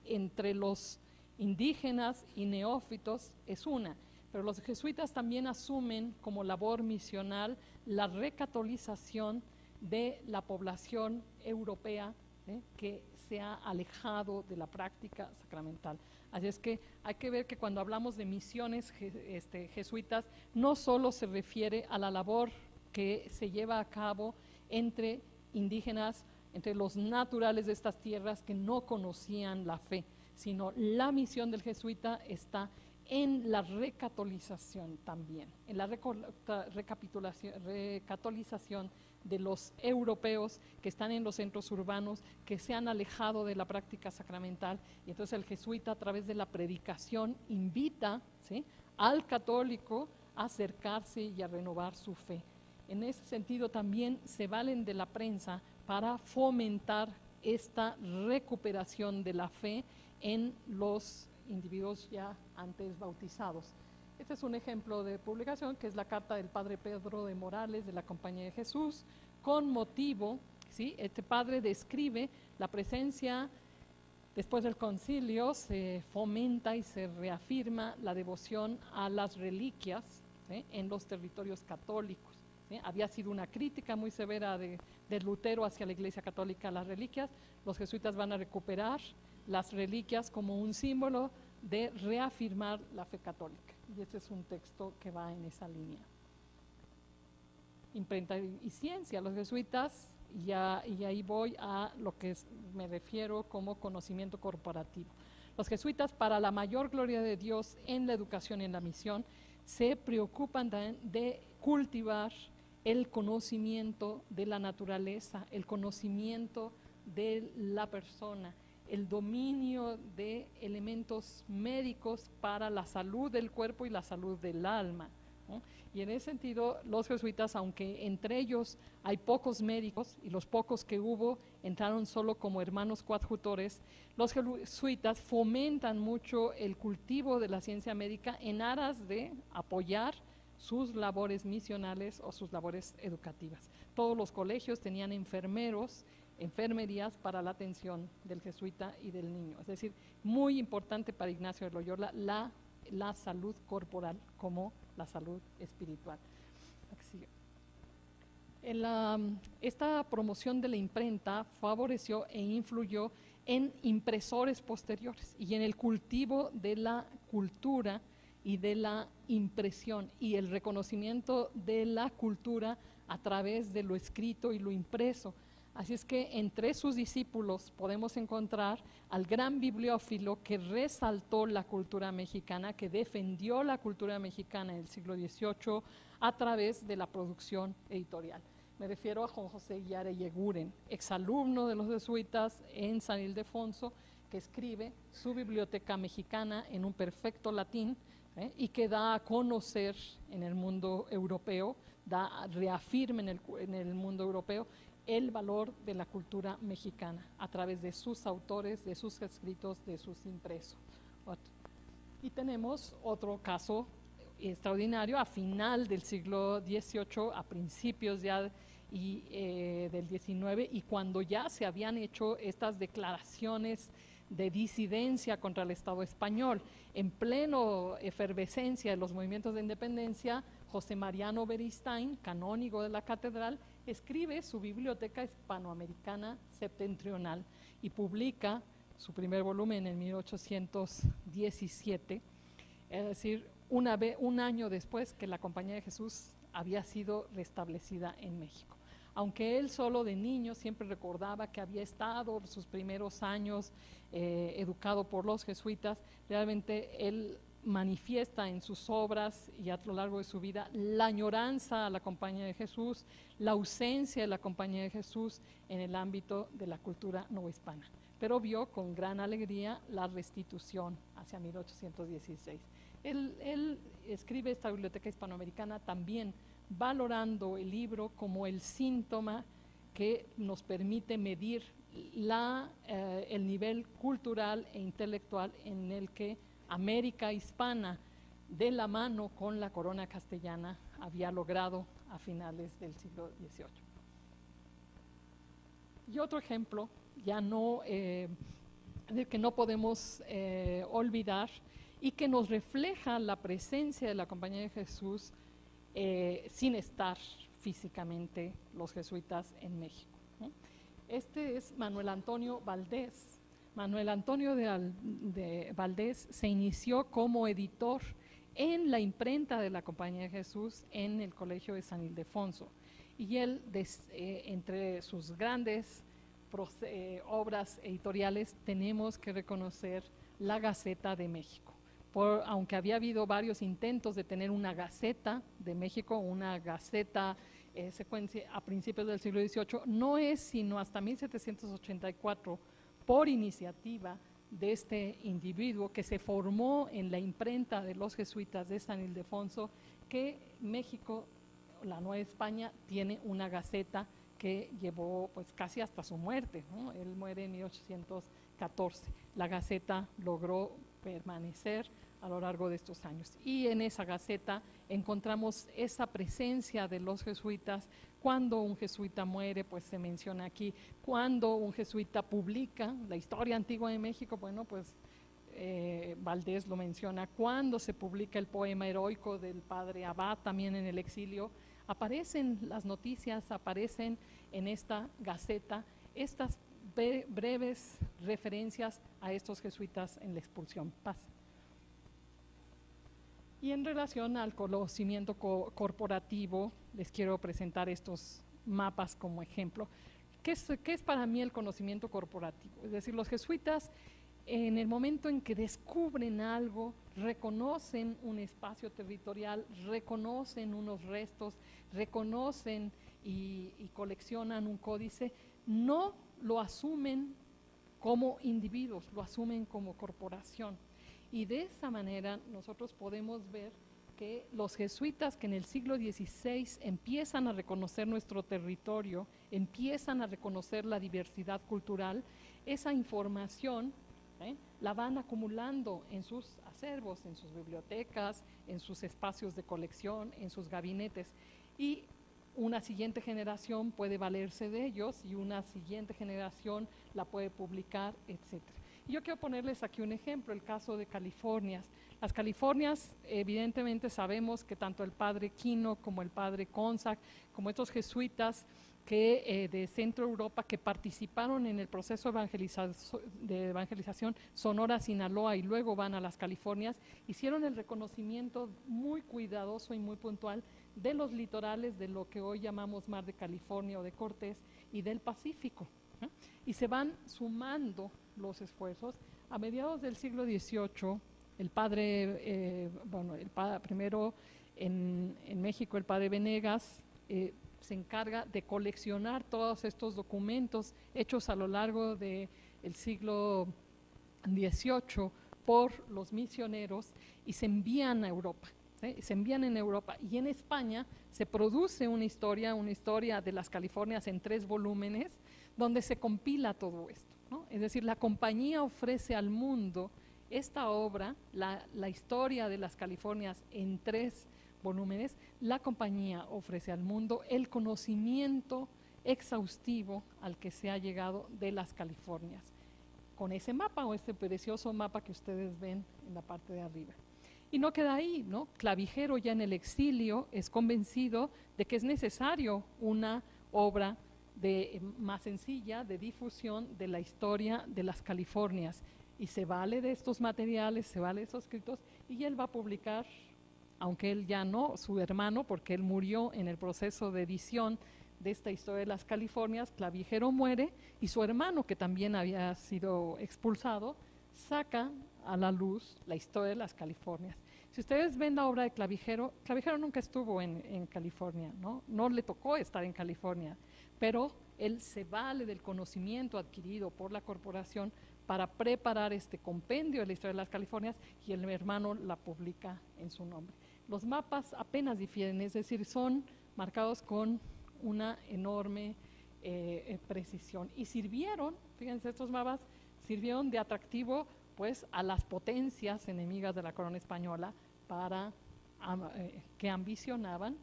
entre los indígenas y neófitos es una, pero los jesuitas también asumen como labor misional la recatolización de la población europea que se ha alejado de la práctica sacramental. Así es que hay que ver que cuando hablamos de misiones jesuitas, no solo se refiere a la labor que se lleva a cabo entre indígenas, entre los naturales de estas tierras que no conocían la fe, sino la misión del jesuita está en la recatolización también, en la recatolización de los europeos que están en los centros urbanos, que se han alejado de la práctica sacramental, y entonces el jesuita a través de la predicación invita, ¿sí?, al católico a acercarse y a renovar su fe. En ese sentido también se valen de la prensa para fomentar esta recuperación de la fe en los individuos ya antes bautizados. Este es un ejemplo de publicación que es la carta del padre Pedro de Morales de la Compañía de Jesús, con motivo, ¿sí? Este padre describe la presencia, después del concilio se fomenta y se reafirma la devoción a las reliquias, ¿sí?, en los territorios católicos, ¿sí? Había sido una crítica muy severa de Lutero hacia la Iglesia Católica a las reliquias. Los jesuitas van a recuperar las reliquias como un símbolo de reafirmar la fe católica. Y este es un texto que va en esa línea. Imprenta y ciencia, los jesuitas, y ahí voy a lo que me refiero como conocimiento corporativo. Los jesuitas, para la mayor gloria de Dios en la educación y en la misión, se preocupan de cultivar el conocimiento de la naturaleza, el conocimiento de la persona, el dominio de elementos médicos para la salud del cuerpo y la salud del alma, ¿no? Y en ese sentido, los jesuitas, aunque entre ellos hay pocos médicos, y los pocos que hubo entraron solo como hermanos coadjutores, los jesuitas fomentan mucho el cultivo de la ciencia médica en aras de apoyar sus labores misionales o sus labores educativas. Todos los colegios tenían enfermeros, enfermerías para la atención del jesuita y del niño. Es decir, muy importante para Ignacio de Loyola la salud corporal como la salud espiritual. Esta promoción de la imprenta favoreció e influyó en impresores posteriores y en el cultivo de la cultura y de la impresión y el reconocimiento de la cultura a través de lo escrito y lo impreso. Así es que entre sus discípulos podemos encontrar al gran bibliófilo que resaltó la cultura mexicana, que defendió la cultura mexicana en el siglo XVIII a través de la producción editorial. Me refiero a Juan José Guiara Eguren, exalumno de los jesuitas en San Ildefonso, que escribe su biblioteca mexicana en un perfecto latín, y que da a conocer en el mundo europeo, reafirma en el mundo europeo el valor de la cultura mexicana a través de sus autores, de sus escritos, de sus impresos. Y tenemos otro caso extraordinario a final del siglo XVIII, a principios ya del XIX, y cuando ya se habían hecho estas declaraciones de disidencia contra el Estado español. En pleno efervescencia de los movimientos de independencia, José Mariano Beristain, canónigo de la catedral, escribe su Biblioteca Hispanoamericana Septentrional y publica su primer volumen en 1817, es decir, un año después que la Compañía de Jesús había sido restablecida en México. Aunque él solo de niño siempre recordaba que había estado sus primeros años educado por los jesuitas, realmente él manifiesta en sus obras y a lo largo de su vida la añoranza a la Compañía de Jesús, la ausencia de la Compañía de Jesús en el ámbito de la cultura novohispana, pero vio con gran alegría la restitución hacia 1816. Él escribe esta Biblioteca Hispanoamericana también valorando el libro como el síntoma que nos permite medir el nivel cultural e intelectual en el que América hispana, de la mano con la corona castellana, había logrado a finales del siglo XVIII. Y otro ejemplo, ya no, del que no podemos olvidar y que nos refleja la presencia de la Compañía de Jesús sin estar físicamente los jesuitas en México, ¿no? Este es Manuel Antonio Valdés. Manuel Antonio de Valdés se inició como editor en la imprenta de la Compañía de Jesús en el Colegio de San Ildefonso. Y él, entre sus grandes obras editoriales, tenemos que reconocer la Gaceta de México. Aunque había habido varios intentos de tener una Gaceta de México, una Gaceta secuencia a principios del siglo XVIII, no es sino hasta 1784, por iniciativa de este individuo que se formó en la imprenta de los jesuitas de San Ildefonso, que México, la Nueva España, tiene una Gaceta que llevó pues casi hasta su muerte, ¿no? Él muere en 1814. La Gaceta logró permanecer a lo largo de estos años. Y en esa Gaceta encontramos esa presencia de los jesuitas. Cuando un jesuita muere, pues se menciona aquí. Cuando un jesuita publica la historia antigua de México, bueno, pues Valdés lo menciona. Cuando se publica el poema heroico del padre Abad, también en el exilio, aparecen las noticias, aparecen en esta Gaceta estas breves referencias a estos jesuitas en la expulsión. Paz. Y en relación al conocimiento corporativo, les quiero presentar estos mapas como ejemplo. ¿Qué es para mí el conocimiento corporativo? Es decir, los jesuitas, en el momento en que descubren algo, reconocen un espacio territorial, reconocen unos restos, reconocen y coleccionan un códice, no lo asumen como individuos, lo asumen como corporación. Y de esa manera nosotros podemos ver que los jesuitas que en el siglo XVI empiezan a reconocer nuestro territorio, empiezan a reconocer la diversidad cultural, esa información la van acumulando en sus acervos, en sus bibliotecas, en sus espacios de colección, en sus gabinetes, y una siguiente generación puede valerse de ellos y una siguiente generación la puede publicar, etc. Y yo quiero ponerles aquí un ejemplo, el caso de Californias. Las Californias, evidentemente sabemos que tanto el padre Quino como el padre Consac, como estos jesuitas que de Centro Europa que participaron en el proceso de evangelización Sonora, Sinaloa y luego van a las Californias, hicieron el reconocimiento muy cuidadoso y muy puntual de los litorales de lo que hoy llamamos Mar de California o de Cortés y del Pacífico, ¿eh? Y se van sumando los esfuerzos. A mediados del siglo XVIII, el padre, primero en México, el padre Venegas, se encarga de coleccionar todos estos documentos hechos a lo largo del siglo XVIII por los misioneros y se envían a Europa. Se envían en Europa y en España se produce una historia de las Californias en 3 volúmenes donde se compila todo esto, ¿no? Es decir, la compañía ofrece al mundo esta obra, la historia de las Californias en 3 volúmenes. La compañía ofrece al mundo el conocimiento exhaustivo al que se ha llegado de las Californias, con ese mapa o este precioso mapa que ustedes ven en la parte de arriba. Y no queda ahí, ¿no? Clavijero, ya en el exilio, es convencido de que es necesario una obra más sencilla de difusión de la historia de las Californias, y se vale de estos materiales, se vale de estos escritos, y él va a publicar, aunque él ya no, su hermano, porque él murió en el proceso de edición de esta historia de las Californias. Clavijero muere y su hermano, que también había sido expulsado, saca a la luz la historia de las Californias. Si ustedes ven la obra de Clavijero, Clavijero nunca estuvo en California, no le tocó estar en California, pero él se vale del conocimiento adquirido por la corporación para preparar este compendio de la historia de las Californias, y el hermano la publica en su nombre. Los mapas apenas difieren, es decir, son marcados con una enorme precisión, y sirvieron, fíjense, estos mapas sirvieron de atractivo pues a las potencias enemigas de la corona española para que ambicionaban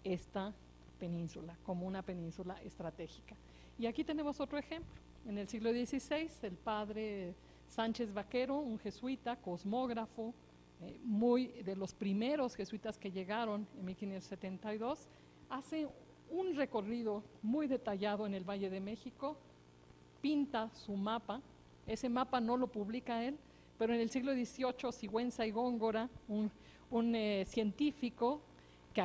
esta península como una península estratégica. Y aquí tenemos otro ejemplo. En el siglo XVI, el padre Sánchez Vaquero, un jesuita, cosmógrafo, muy de los primeros jesuitas que llegaron en 1572, hace un recorrido muy detallado en el Valle de México, pinta su mapa. Ese mapa no lo publica él, pero en el siglo XVIII Sigüenza y Góngora, un científico que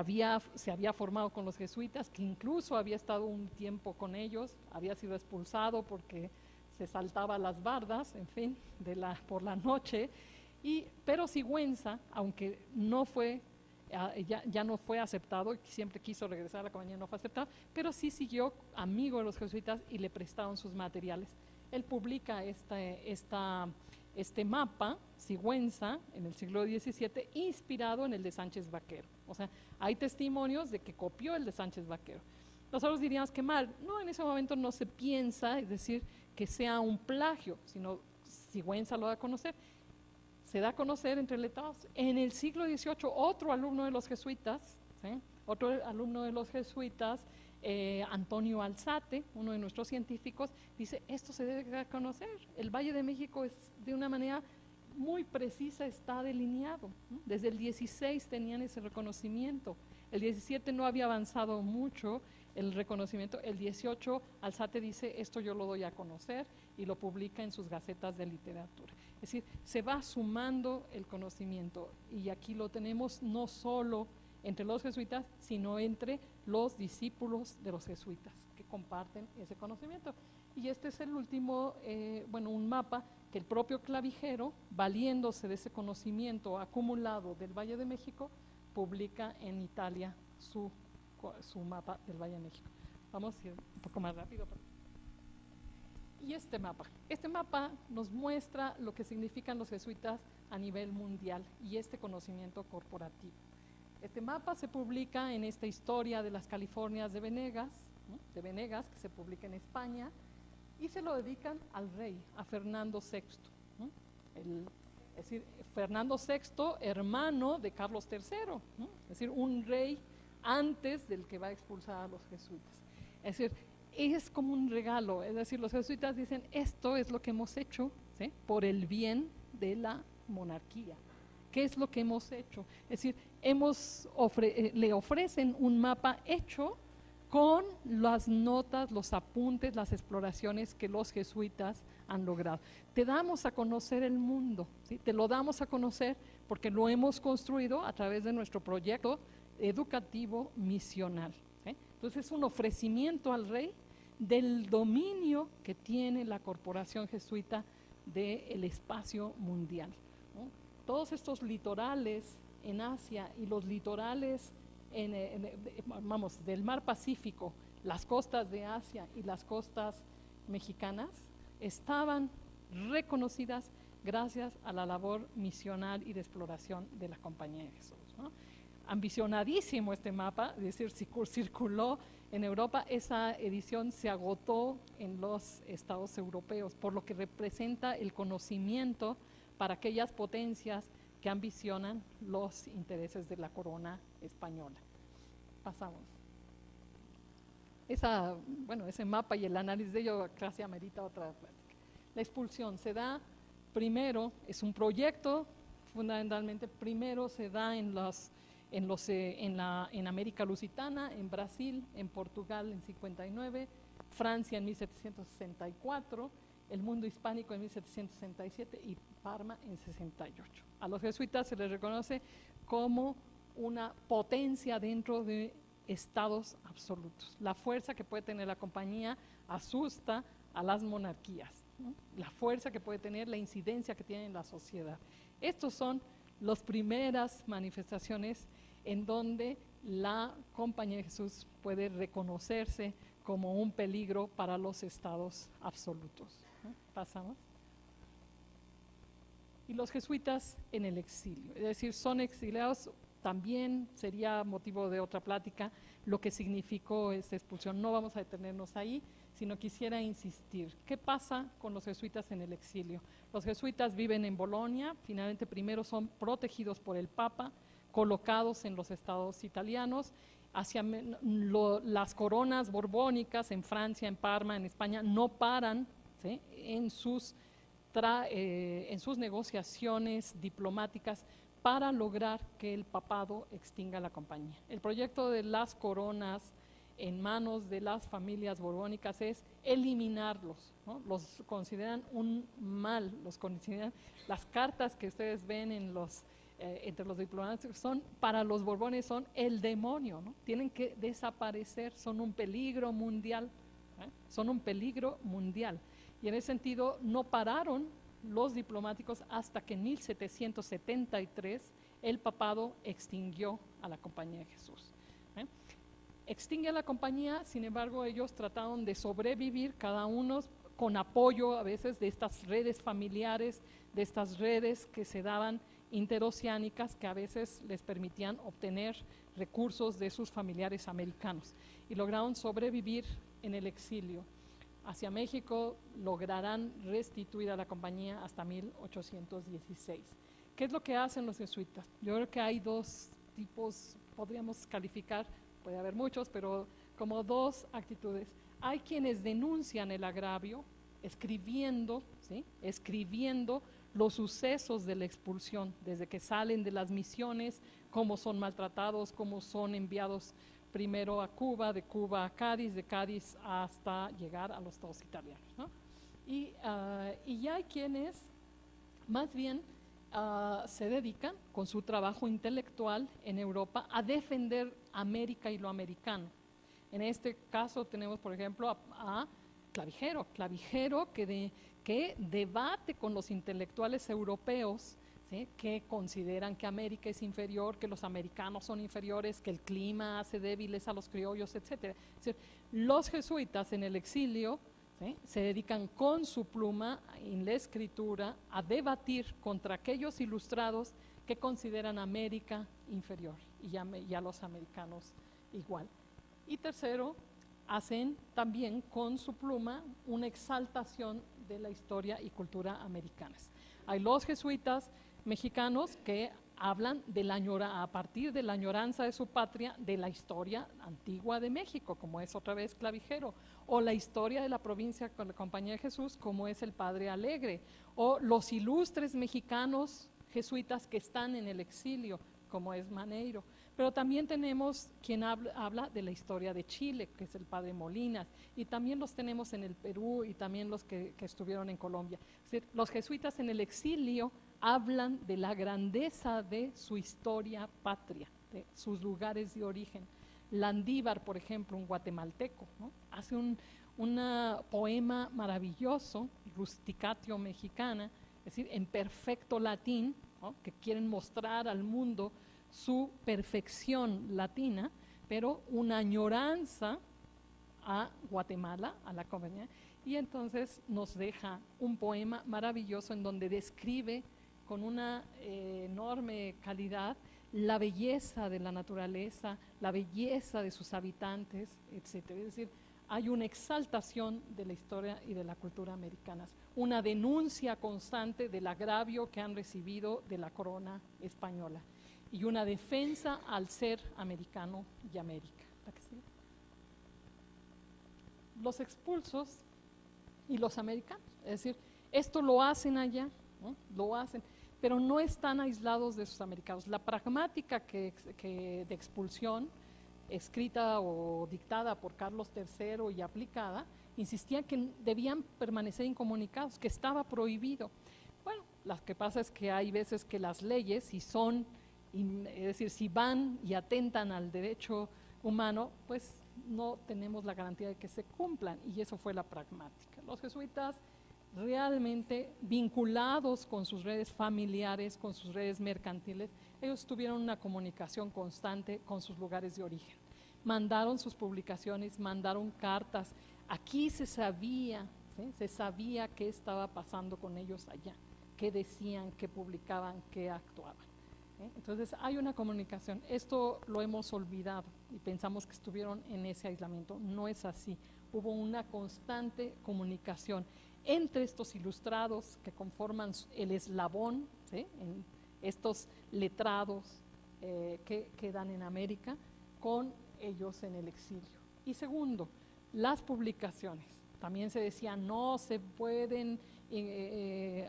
se había formado con los jesuitas, que incluso había estado un tiempo con ellos, había sido expulsado porque se saltaba las bardas, en fin, por la noche, pero Sigüenza, aunque no fue, ya no fue aceptado, y siempre quiso regresar a la compañía, no fue aceptado, pero sí siguió amigo de los jesuitas y le prestaron sus materiales. Él publica este mapa, Sigüenza, en el siglo XVII, inspirado en el de Sánchez Vaquero. O sea, hay testimonios de que copió el de Sánchez Vaquero. Nosotros diríamos que mal, no, en ese momento no se piensa, es decir, que sea un plagio, sino Sigüenza lo da a conocer. Se da a conocer entre letrados. En el siglo XVIII, otro alumno de los jesuitas, ¿sí? Antonio Alzate, uno de nuestros científicos, dice, esto se debe conocer. El Valle de México es de una manera muy precisa, está delineado, ¿no? Desde el 16 tenían ese reconocimiento. El 17 no había avanzado mucho el reconocimiento. El 18 Alzate dice, esto yo lo doy a conocer, y lo publica en sus gacetas de literatura. Es decir, se va sumando el conocimiento, y aquí lo tenemos no solo entre los jesuitas, sino entre los discípulos de los jesuitas que comparten ese conocimiento. Y este es el último, un mapa que el propio Clavijero, valiéndose de ese conocimiento acumulado del Valle de México, publica en Italia su mapa del Valle de México. Vamos a ir un poco más rápido. Y este mapa nos muestra lo que significan los jesuitas a nivel mundial y este conocimiento corporativo. Este mapa se publica en esta historia de las Californias de Venegas, ¿no? De Venegas, que se publica en España, y se lo dedican al rey, a Fernando VI, ¿no? Es decir, Fernando VI, hermano de Carlos III, ¿no? Es decir, un rey antes del que va a expulsar a los jesuitas. Es decir, es como un regalo, es decir, los jesuitas dicen, esto es lo que hemos hecho, ¿sí?, por el bien de la monarquía. ¿Qué es lo que hemos hecho? Es decir, le ofrecen un mapa hecho con las notas, los apuntes, las exploraciones que los jesuitas han logrado. Te damos a conocer el mundo, ¿sí? Te lo damos a conocer porque lo hemos construido a través de nuestro proyecto educativo misional, ¿sí? Entonces es un ofrecimiento al rey del dominio que tiene la corporación jesuita del espacio mundial, ¿no? Todos estos litorales en Asia y los litorales del mar Pacífico, las costas de Asia y las costas mexicanas estaban reconocidas gracias a la labor misional y de exploración de la Compañía de Jesús, ¿no? Ambicionadísimo este mapa, es decir, circuló en Europa, esa edición se agotó en los estados europeos, por lo que representa el conocimiento para aquellas potencias que ambicionan los intereses de la corona española. Pasamos. Ese mapa y el análisis de ello casi amerita otra plática. La expulsión se da primero, es un proyecto, fundamentalmente primero se da en América Lusitana, en Brasil, en Portugal en 59, Francia en 1764, el mundo hispánico en 1767 y Parma en 68. A los jesuitas se les reconoce como una potencia dentro de estados absolutos. La fuerza que puede tener la compañía asusta a las monarquías, ¿no? La fuerza que puede tener, la incidencia que tiene en la sociedad. Estos son las primeras manifestaciones en donde la Compañía de Jesús puede reconocerse como un peligro para los estados absolutos, ¿no? Pasamos. Y los jesuitas en el exilio, es decir, son exiliados, también sería motivo de otra plática lo que significó esta expulsión. No vamos a detenernos ahí, sino quisiera insistir. ¿Qué pasa con los jesuitas en el exilio? Los jesuitas viven en Bolonia, finalmente primero son protegidos por el Papa, colocados en los estados italianos, las coronas borbónicas en Francia, en Parma, en España, no paran, ¿sí?, en sus negociaciones diplomáticas para lograr que el papado extinga la compañía. El proyecto de las coronas en manos de las familias borbónicas es eliminarlos, ¿no? Los consideran un mal, los consideran, las cartas que ustedes ven en entre los diplomáticos para los borbones son el demonio, ¿no? Tienen que desaparecer, son un peligro mundial, ¿eh? Son un peligro mundial. Y en ese sentido no pararon los diplomáticos hasta que en 1773 el papado extinguió a la Compañía de Jesús, ¿eh? Extingue a la compañía, sin embargo ellos trataron de sobrevivir, cada uno con apoyo a veces de estas redes familiares, de estas redes que se daban interoceánicas, que a veces les permitían obtener recursos de sus familiares americanos, y lograron sobrevivir en el exilio. Hacia México lograrán restituir a la compañía hasta 1816. ¿Qué es lo que hacen los jesuitas? Yo creo que hay dos tipos, podríamos calificar, puede haber muchos, pero como dos actitudes. Hay quienes denuncian el agravio, escribiendo, ¿sí?, escribiendo los sucesos de la expulsión, desde que salen de las misiones, cómo son maltratados, cómo son enviados primero a Cuba, de Cuba a Cádiz, de Cádiz hasta llegar a los estados italianos, ¿no? Y ya hay quienes más bien se dedican con su trabajo intelectual en Europa a defender América y lo americano. En este caso tenemos, por ejemplo, a Clavijero que debate con los intelectuales europeos, ¿sí?, que consideran que América es inferior, que los americanos son inferiores, que el clima hace débiles a los criollos, etc. Es decir, los jesuitas en el exilio, ¿sí?, se dedican con su pluma en la escritura a debatir contra aquellos ilustrados que consideran América inferior y a los americanos igual. Y tercero, hacen también con su pluma una exaltación de la historia y cultura americanas. Hay los jesuitas mexicanos que hablan de a partir de la añoranza de su patria, de la historia antigua de México, como es otra vez Clavijero, o la historia de la provincia con la Compañía de Jesús, como es el Padre Alegre, o los ilustres mexicanos jesuitas que están en el exilio, como es Maneiro. Pero también tenemos quien habla de la historia de Chile, que es el Padre Molinas, y también los tenemos en el Perú y también los que estuvieron en Colombia. Es decir, los jesuitas en el exilio hablan de la grandeza de su historia patria, de sus lugares de origen. Landívar, por ejemplo, un guatemalteco, ¿no? Hace un poema maravilloso, Rusticatio Mexicana, es decir, en perfecto latín, ¿no? Que quieren mostrar al mundo su perfección latina, pero una añoranza a Guatemala, a la compañía, y entonces nos deja un poema maravilloso en donde describe con una enorme calidad la belleza de la naturaleza, la belleza de sus habitantes, etc. Es decir, hay una exaltación de la historia y de la cultura americanas, una denuncia constante del agravio que han recibido de la corona española y una defensa al ser americano y América. Los expulsos y los americanos, es decir, esto lo hacen allá, ¿no? Lo hacen, pero no están aislados de sus americanos. La pragmática de expulsión, escrita o dictada por Carlos III y aplicada, insistía que debían permanecer incomunicados, que estaba prohibido. Bueno, lo que pasa es que hay veces que las leyes, si son, es decir, si van y atentan al derecho humano, pues no tenemos la garantía de que se cumplan, y eso fue la pragmática. Los jesuitas realmente vinculados con sus redes familiares, con sus redes mercantiles, ellos tuvieron una comunicación constante con sus lugares de origen. Mandaron sus publicaciones, mandaron cartas. Aquí se sabía, ¿sí? Se sabía qué estaba pasando con ellos allá, qué decían, qué publicaban, qué actuaban. Entonces hay una comunicación. Esto lo hemos olvidado y pensamos que estuvieron en ese aislamiento. No es así. Hubo una constante comunicación entre estos ilustrados que conforman el eslabón, ¿sí? En estos letrados que quedan en América, con ellos en el exilio. Y segundo, las publicaciones. También se decía, no se pueden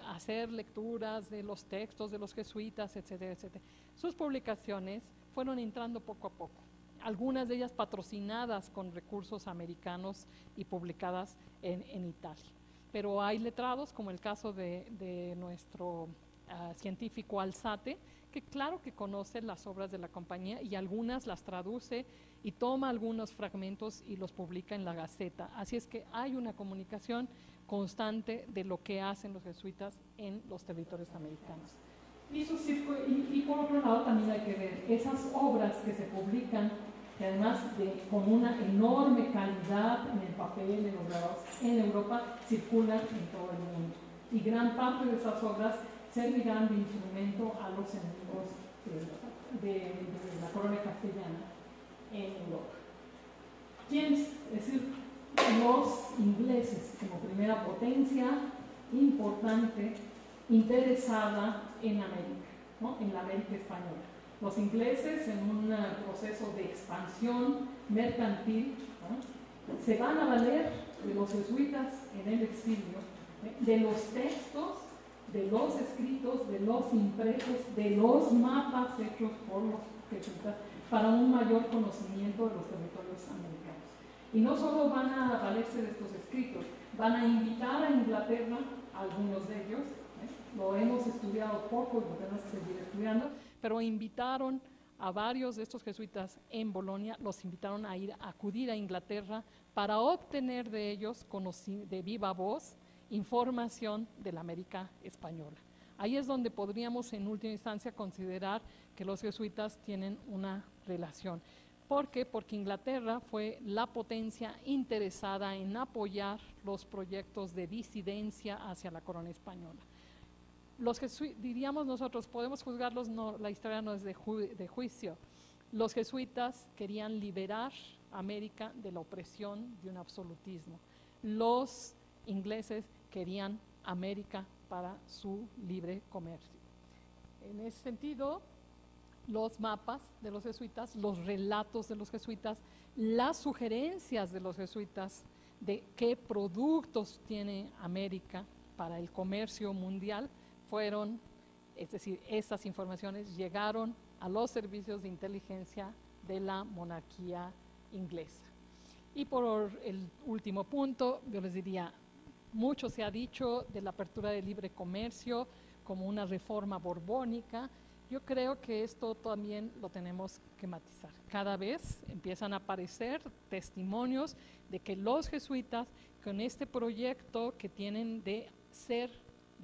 hacer lecturas de los textos de los jesuitas, etcétera, etcétera. Sus publicaciones fueron entrando poco a poco, algunas de ellas patrocinadas con recursos americanos y publicadas en Italia. Pero hay letrados, como el caso de nuestro científico Alzate, que claro que conoce las obras de la compañía y algunas las traduce y toma algunos fragmentos y los publica en la Gaceta. Así es que hay una comunicación constante de lo que hacen los jesuitas en los territorios americanos. Y por otro lado también hay que ver esas obras que se publican, que además con una enorme calidad en el papel, en los grabados, en Europa, circulan en todo el mundo. Y gran parte de esas obras servirán de instrumento a los enemigos de la corona castellana en Europa. ¿Quiénes? Es decir, los ingleses como primera potencia importante interesada en América, ¿no? En la América española. Los ingleses, en un proceso de expansión mercantil, ¿no? Se van a valer de los jesuitas en el exilio, de los textos, de los escritos, de los impresos, de los mapas hechos por los jesuitas para un mayor conocimiento de los territorios americanos. Y no solo van a valerse de estos escritos, van a invitar a Inglaterra, a algunos de ellos, lo hemos estudiado poco y lo tenemos que seguir estudiando, pero invitaron a varios de estos jesuitas en Bolonia, los invitaron a acudir a Inglaterra para obtener de ellos, de viva voz, información de la América española. Ahí es donde podríamos en última instancia considerar que los jesuitas tienen una relación. ¿Por qué? Porque Inglaterra fue la potencia interesada en apoyar los proyectos de disidencia hacia la corona española. Los jesuitas, diríamos nosotros, podemos juzgarlos, no, la historia no es de juicio, Los jesuitas querían liberar a América de la opresión de un absolutismo. Los ingleses querían América para su libre comercio. En ese sentido, los mapas de los jesuitas, los relatos de los jesuitas, las sugerencias de los jesuitas de qué productos tiene América para el comercio mundial fueron, es decir, esas informaciones llegaron a los servicios de inteligencia de la monarquía inglesa. Y por el último punto, yo les diría, mucho se ha dicho de la apertura de libre comercio como una reforma borbónica. Yo creo que esto también lo tenemos que matizar. Cada vez empiezan a aparecer testimonios de que los jesuitas, con este proyecto que tienen de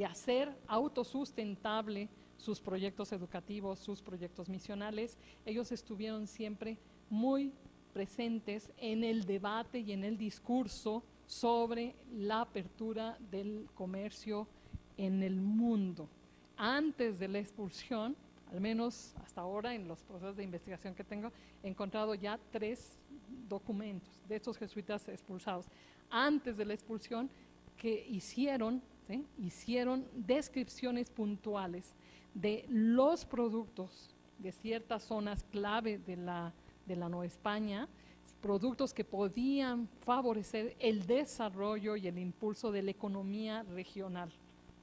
hacer autosustentable sus proyectos educativos, sus proyectos misionales, ellos estuvieron siempre muy presentes en el debate y en el discurso sobre la apertura del comercio en el mundo. Antes de la expulsión, al menos hasta ahora en los procesos de investigación que tengo, he encontrado ya 3 documentos de estos jesuitas expulsados. Antes de la expulsión, que hicieron descripciones puntuales de los productos de ciertas zonas clave de la Nueva España, productos que podían favorecer el desarrollo y el impulso de la economía regional,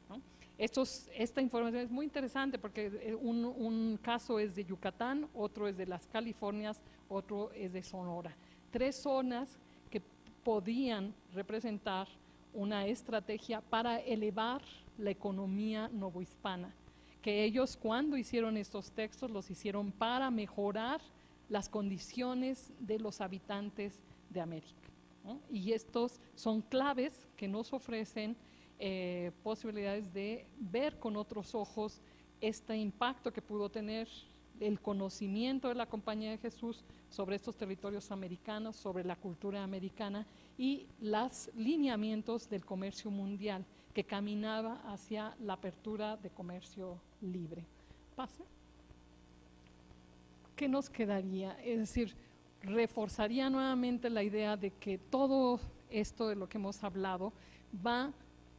¿no? Esta información es muy interesante porque un caso es de Yucatán, otro es de las Californias, otro es de Sonora. 3 zonas que podían representar una estrategia para elevar la economía novohispana, que ellos cuando hicieron estos textos los hicieron para mejorar las condiciones de los habitantes de América, ¿no? Y estos son claves que nos ofrecen posibilidades de ver con otros ojos este impacto que pudo tener el conocimiento de la Compañía de Jesús sobre estos territorios americanos, sobre la cultura americana y los lineamientos del comercio mundial que caminaba hacia la apertura de comercio libre. Pase. ¿Qué nos quedaría? Es decir, reforzaría nuevamente la idea de que todo esto de lo que hemos hablado va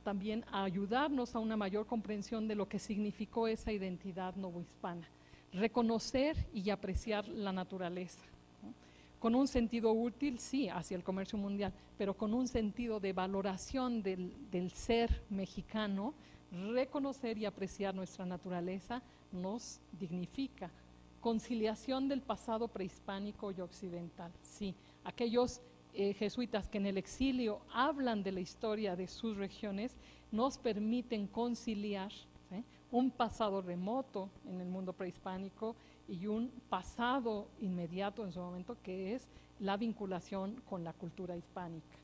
también a ayudarnos a una mayor comprensión de lo que significó esa identidad novohispana, reconocer y apreciar la naturaleza, ¿no? Con un sentido útil, sí, hacia el comercio mundial, pero con un sentido de valoración del ser mexicano. Reconocer y apreciar nuestra naturaleza nos dignifica. Conciliación del pasado prehispánico y occidental, sí, aquellos jesuitas que en el exilio hablan de la historia de sus regiones nos permiten conciliar, ¿sí?, un pasado remoto en el mundo prehispánico y un pasado inmediato en su momento, que es la vinculación con la cultura hispánica.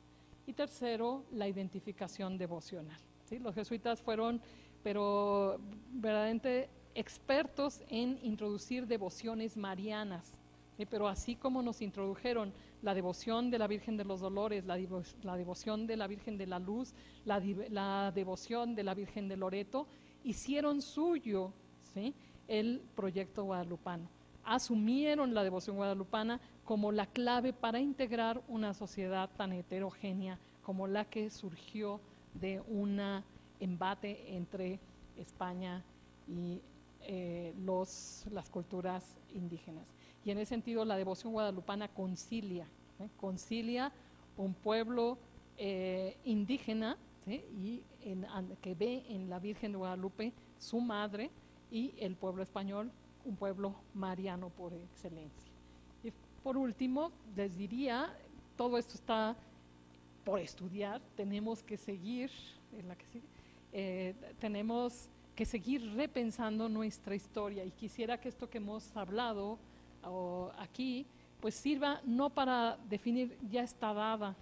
Y tercero, la identificación devocional, ¿sí? Los jesuitas fueron, pero verdaderamente expertos en introducir devociones marianas, ¿sí? Pero así como nos introdujeron la devoción de la Virgen de los Dolores, la devoción de la Virgen de la Luz, la devoción de la Virgen de Loreto, hicieron suyo, ¿sí?, el proyecto guadalupano. Asumieron la devoción guadalupana como la clave para integrar una sociedad tan heterogénea como la que surgió de un embate entre España y las culturas indígenas. Y en ese sentido la devoción guadalupana concilia un pueblo indígena, ¿sí?, y que ve en la Virgen de Guadalupe su madre, y el pueblo español un pueblo mariano por excelencia. Y por último, les diría, todo esto está por estudiar, tenemos que seguir, tenemos que seguir repensando nuestra historia, y quisiera que esto que hemos hablado aquí pues sirva no para definir ya está dada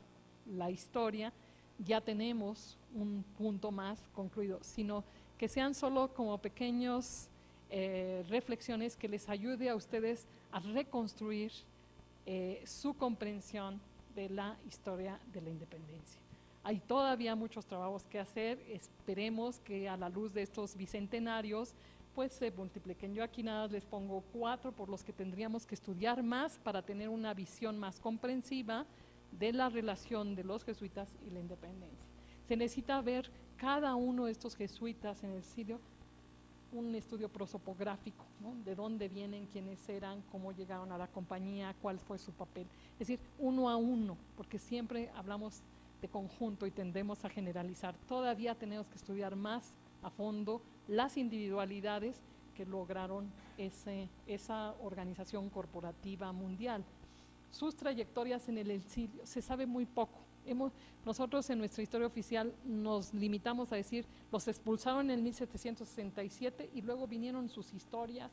la historia, ya tenemos un punto más concluido, sino que sean solo como pequeños reflexiones que les ayude a ustedes a reconstruir su comprensión de la historia de la independencia. Hay todavía muchos trabajos que hacer, esperemos que a la luz de estos bicentenarios después se multipliquen. Yo aquí nada les pongo 4 por los que tendríamos que estudiar más para tener una visión más comprensiva de la relación de los jesuitas y la independencia. Se necesita ver cada uno de estos jesuitas en el exilio, un estudio prosopográfico, ¿no? De dónde vienen, quiénes eran, cómo llegaron a la compañía, cuál fue su papel. Es decir, uno a uno, porque siempre hablamos de conjunto y tendemos a generalizar. Todavía tenemos que estudiar más a fondo las individualidades que lograron esa organización corporativa mundial. Sus trayectorias en el exilio, se sabe muy poco. Nosotros en nuestra historia oficial nos limitamos a decir, los expulsaron en 1767 y luego vinieron sus historias,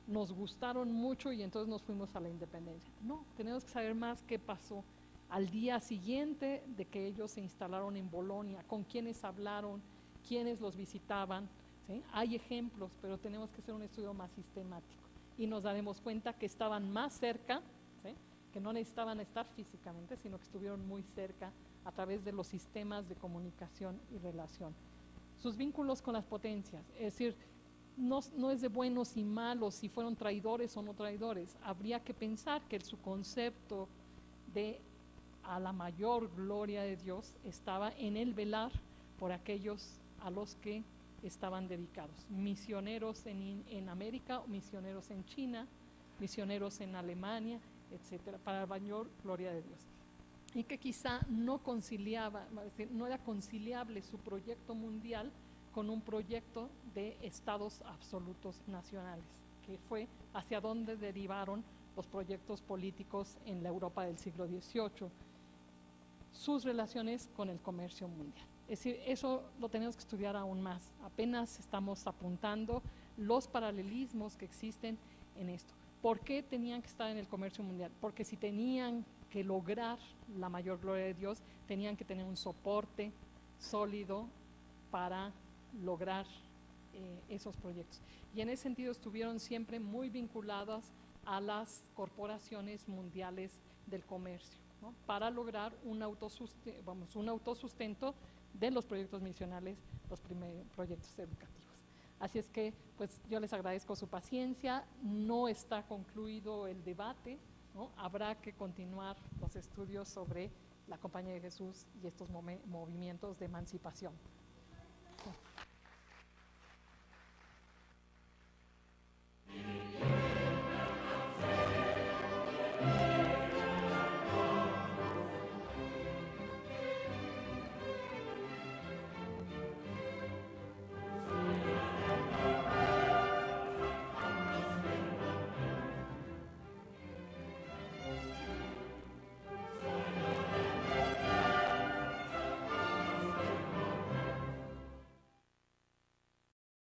nos gustaron mucho y entonces nos fuimos a la independencia. No, tenemos que saber más qué pasó al día siguiente de que ellos se instalaron en Bolonia, con quiénes hablaron, quiénes los visitaban, ¿sí? Hay ejemplos, pero tenemos que hacer un estudio más sistemático y nos daremos cuenta que estaban más cerca, ¿sí? Que no necesitaban estar físicamente, sino que estuvieron muy cerca a través de los sistemas de comunicación y relación. Sus vínculos con las potencias, es decir, no es de buenos y malos si fueron traidores o no traidores. Habría que pensar que su concepto de a la mayor gloria de Dios estaba en el velar por aquellos a los que estaban dedicados, misioneros en América, misioneros en China, misioneros en Alemania, etcétera, para la mayor gloria de Dios. Y que quizá no conciliaba, no era conciliable su proyecto mundial con un proyecto de estados absolutos nacionales, que fue hacia donde derivaron los proyectos políticos en la Europa del siglo XVIII, sus relaciones con el comercio mundial. Es decir, eso lo tenemos que estudiar aún más. Apenas estamos apuntando los paralelismos que existen en esto. ¿Por qué tenían que estar en el comercio mundial? Porque si tenían que lograr la mayor gloria de Dios, tenían que tener un soporte sólido para lograr esos proyectos. Y en ese sentido estuvieron siempre muy vinculadas a las corporaciones mundiales del comercio, ¿no? Para lograr un autosustento de los proyectos misionales, los primeros proyectos educativos. Así es que, pues, yo les agradezco su paciencia. No está concluido el debate, ¿no? Habrá que continuar los estudios sobre la Compañía de Jesús y estos movimientos de emancipación.